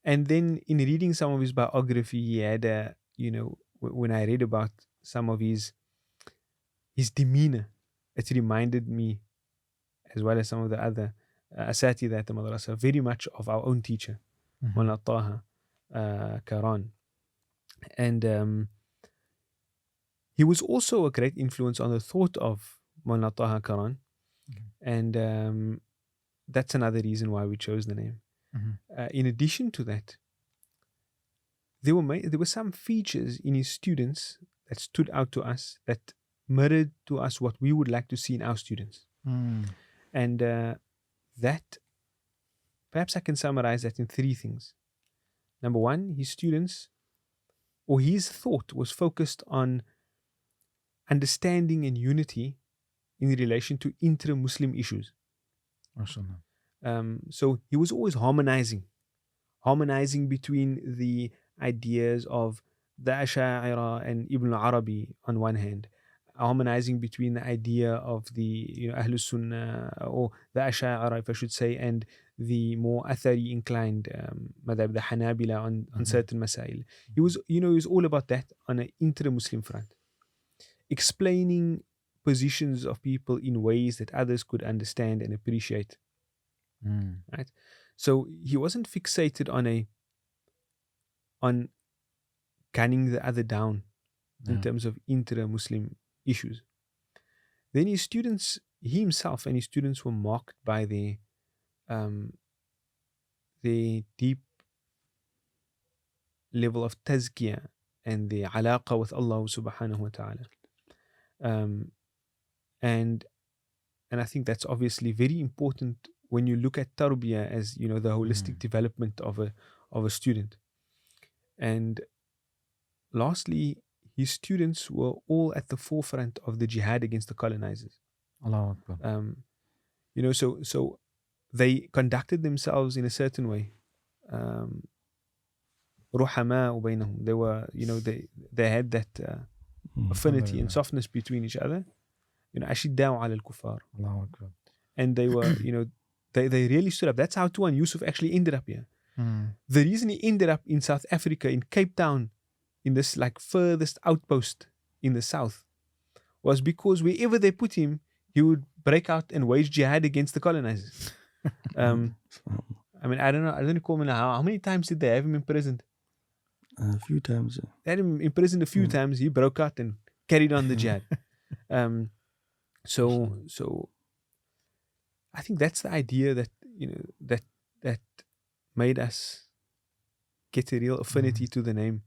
And then in reading some of his biography, he had when I read about some of his demeanor, it reminded me, as well as some of the other asatidha at the madrasa, very much of our own teacher, Mullah Taha Carr. And he was also a great influence on the thought of Mullah Taha Carr. And that's another reason why we chose the name. In addition to that, there were some features in his students that stood out to us that mirrored to us what we would like to see in our students. And that, perhaps I can summarize that in 3 things. Number 1, his students, or his thought was focused on understanding and unity in relation to intra-Muslim issues. So he was always harmonizing between the ideas of the Ash'a'ira and Ibn Arabi on one hand, harmonizing between the idea of the Ahlus Sunnah, or the Ash'a'ira, if I should say, and the more Athari inclined madhab, the Hanabila on certain masail. He was all about that on an intra-Muslim front, explaining positions of people in ways that others could understand and appreciate. Right? So he wasn't fixated on gunning the other down in terms of intra-Muslim issues. Then he himself and his students were marked by their deep level of tazkiyah and the alaqa with Allah subhanahu wa ta'ala. And I think that's obviously very important when you look at tarbiyah as the holistic development of a student. And lastly, his students were all at the forefront of the jihad against the colonizers. Allahu Akbar. So they conducted themselves in a certain way. Ruhama bainahum. They were, they had that affinity and softness between each other. Ashidda'u ala al-kuffar. Allahu Akbar. And they were, they really stood up. That's how Tuan Yusuf actually ended up here. The reason he ended up in South Africa, in Cape Town, in this furthest outpost in the south, was because wherever they put him, he would break out and wage jihad against the colonizers. I mean, I don't know how many times did they have him imprisoned? A few times. They had him imprisoned a few times. He broke out and carried on the jihad. So I think that's the idea that that made us get a real affinity to the name.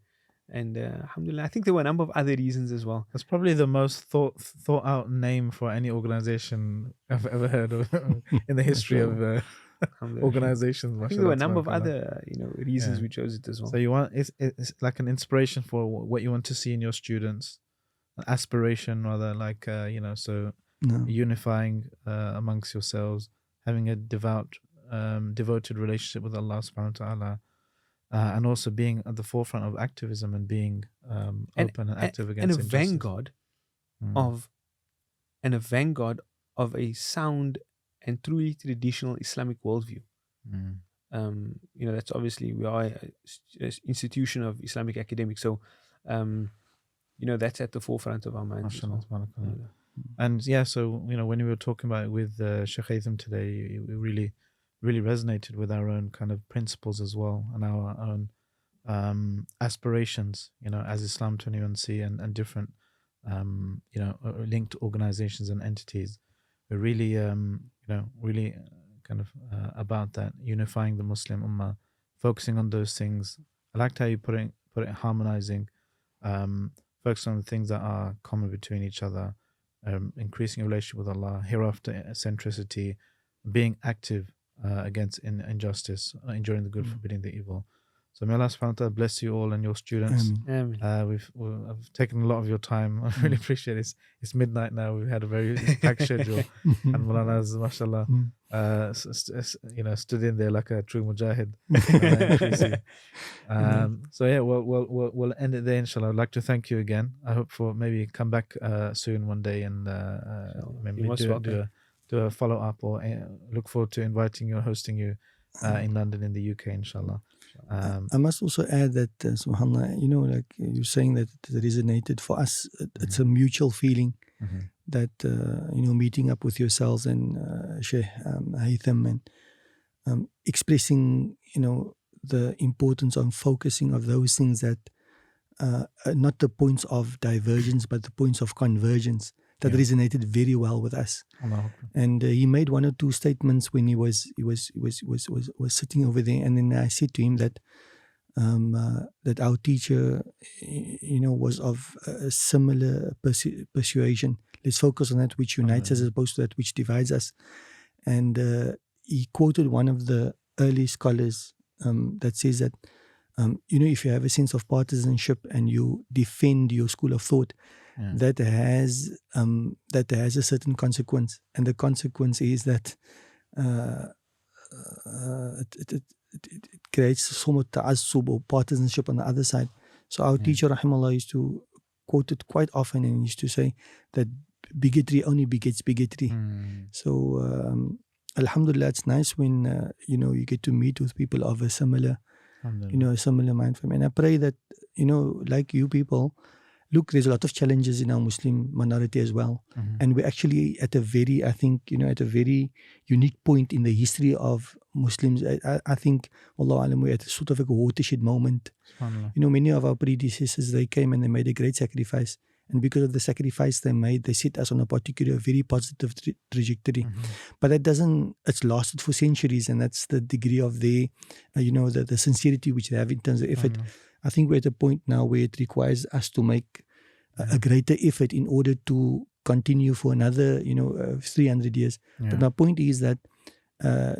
And alhamdulillah, I think there were a number of other reasons as well. That's probably the most thought out name for any organization I've ever heard of in the history of organizations. I think there were a number of other reasons we chose it as well. So you want it's like an inspiration for what you want to see in your students, an aspiration rather, unifying amongst yourselves, having a devoted relationship with Allah subhanahu wa ta'ala. And also being at the forefront of activism and being open and active against injustice. And a vanguard of a sound and truly traditional Islamic worldview. That's obviously, we are an institution of Islamic academics, so that's at the forefront of our minds. And so when we were talking about it with Sheikh Haytham today, we really resonated with our own kind of principles as well, and our own aspirations, as Islam 21C and different, linked organizations and entities. We're really, really kind of about that, unifying the Muslim Ummah, focusing on those things. I liked how you put it harmonizing, focusing on the things that are common between each other, increasing a relationship with Allah, hereafter centricity, being active against injustice, enjoying the good, forbidding the evil. So may Allah subhanahu wa ta'ala bless you all and your students. I've taken a lot of your time. I really appreciate it. It's midnight now. We've had a very packed schedule. And Mulana's, mashallah, stood in there like a true mujāhid. We'll end it there, inshallah. I'd like to thank you again. I hope for maybe come back soon one day and maybe do a follow-up, or look forward to inviting you or hosting you in London, in the UK, inshallah. I must also add that, subhanAllah, like you're saying that it resonated for us. It's a mutual feeling that, meeting up with yourselves and Sheikh Haytham and expressing, the importance of focusing of those things that are not the points of divergence, but the points of convergence. That resonated very well with us. And he made 1 or 2 statements when he was sitting over there. And then I said to him that that our teacher, was of a similar persuasion. Let's focus on that which unites us as opposed to that which divides us. And he quoted one of the early scholars that says that, if you have a sense of partisanship and you defend your school of thought, that has a certain consequence, and the consequence is that it creates somewhat ta'assub or partisanship on the other side. So our teacher, rahimahullah, used to quote it quite often, and used to say that bigotry only begets bigotry. So alhamdulillah, it's nice when you get to meet with people of a similar a similar mind frame. And I pray that like you people, look, there's a lot of challenges in our Muslim minority as well, and we're actually at a very, I think, at a very unique point in the history of Muslims. I think, Wallahu alam, we're at a sort of like a watershed moment. Many of our predecessors, they came and they made a great sacrifice, and because of the sacrifice they made, they set us on a particular very positive trajectory. But that it's lasted for centuries, and that's the degree of their the sincerity which they have in terms of effort. I think we're at a point now where it requires us to make a greater effort in order to continue for another 300 years. But my point is that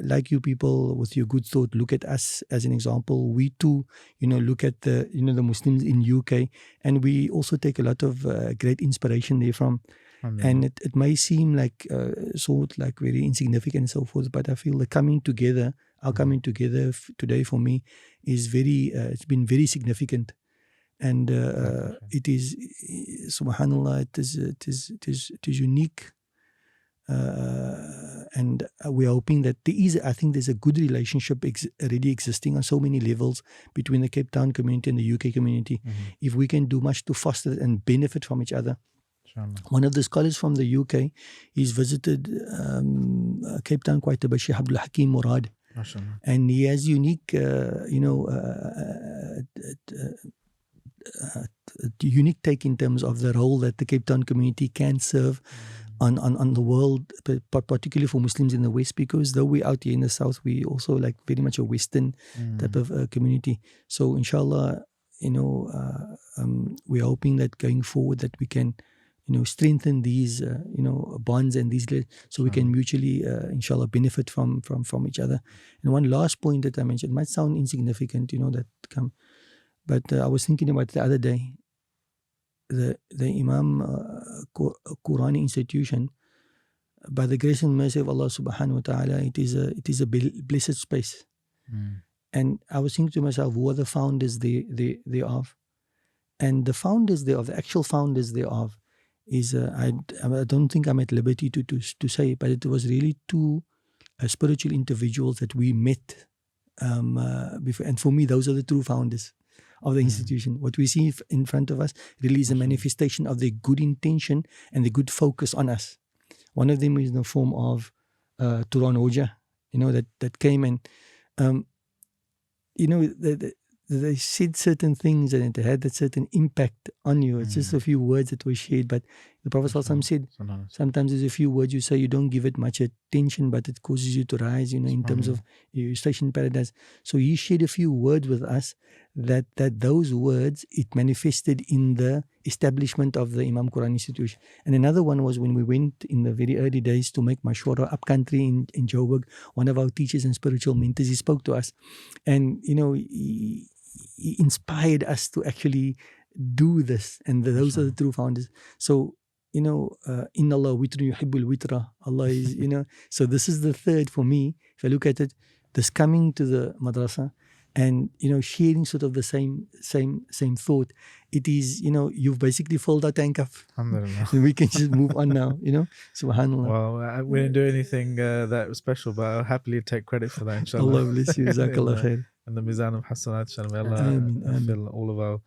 like you people with your good thought, look at us as an example. We too look at the the Muslims in UK, and we also take a lot of great inspiration there from. And it may seem like sort like very insignificant and so forth, but I feel the coming together, our coming together today for me is very it's been very significant. And it is, subhanallah, it is unique. And we're hoping that I think there's a good relationship already existing on so many levels between the Cape Town community and the UK community. If we can do much to foster it and benefit from each other. One of the scholars from the UK, he's visited Cape Town quite a bit, Sheikh Abdul Hakim Murad. And he has unique, unique take in terms of the role that the Cape Town community can serve on the world, but particularly for Muslims in the West, because though we're out here in the South, we also like very much a Western type of community. So inshallah, we're hoping that going forward that we can strengthen these bonds and these, so we can mutually inshallah benefit from each other. And one last point that I mentioned might sound insignificant, but I was thinking about the other day, the Imam Qurani institution, by the grace and mercy of Allah subhanahu wa ta'ala, it is a blessed space. And I was thinking to myself, who are the founders thereof? And the founders thereof, the actual founders thereof, is I don't think I'm at liberty to say, but it was really two spiritual individuals that we met before, and for me those are the true founders of the institution. What we see in front of us really is a manifestation of their good intention and the good focus on us. One of them is in the form of Turan Hoja, that came and they said certain things and it had that certain impact on you. It's just a few words that were shared, but the Prophet ﷺ said sometimes there's a few words you say, you don't give it much attention, but it causes you to rise, in terms of your station in paradise. So he shared a few words with us that those words, it manifested in the establishment of the Imam Quran Institution. And another one was when we went in the very early days to make mashwara up country in Joburg. One of our teachers and spiritual mentors, he spoke to us, and he inspired us to actually do this, and those are the true founders. So inna Allah witrun yuhibbul witra. Allah is so this is the third for me. If I look at it, this coming to the madrasa and sharing sort of the same thought, it is you've basically filled our tank up. Alhamdulillah. And we can just move on now. Subhanallah. Well, we didn't do anything that was special, but I'll happily take credit for that, inshallah. Allah bless you. Jazakallah khair. And the mizan of hasanat, inshallah. Allah fill all of our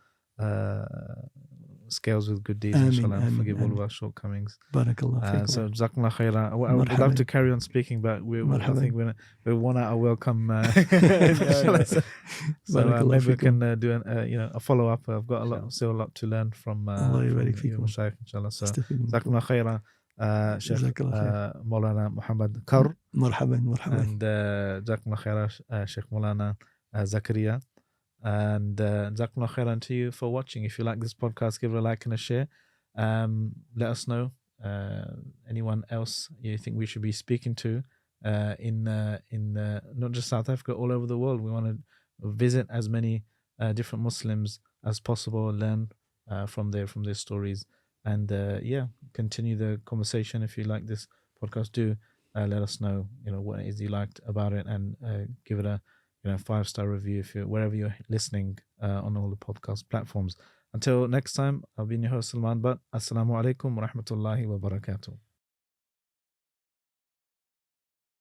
scales with good deeds, inshallah, and forgive all of our shortcomings. Barakallah. So jazakallah khairan. I would love to carry on speaking, but I think we're one out of welcome. So maybe we can do a follow up. I've got still a lot to learn from you, Mashaykh, inshallah. So jazakallah khairan, Sheikh Maulana Muhammad Carr. Marhaban. And jazakallah khairan, Sheikh Maulana Zakariyya. And Jazakumullah khairan to you for watching. If you like this podcast, give it a like and a share. Let us know anyone else you think we should be speaking to in not just South Africa, all over the world. We want to visit as many different Muslims as possible, learn from their stories, and continue the conversation. If you like this podcast, do let us know what it is you liked about it, and give it a 5-star review if you're wherever you're listening on all the podcast platforms. Until next time, I've been your host Salman Butt. Assalamu alaikum wa rahmatullahi wa barakatuh.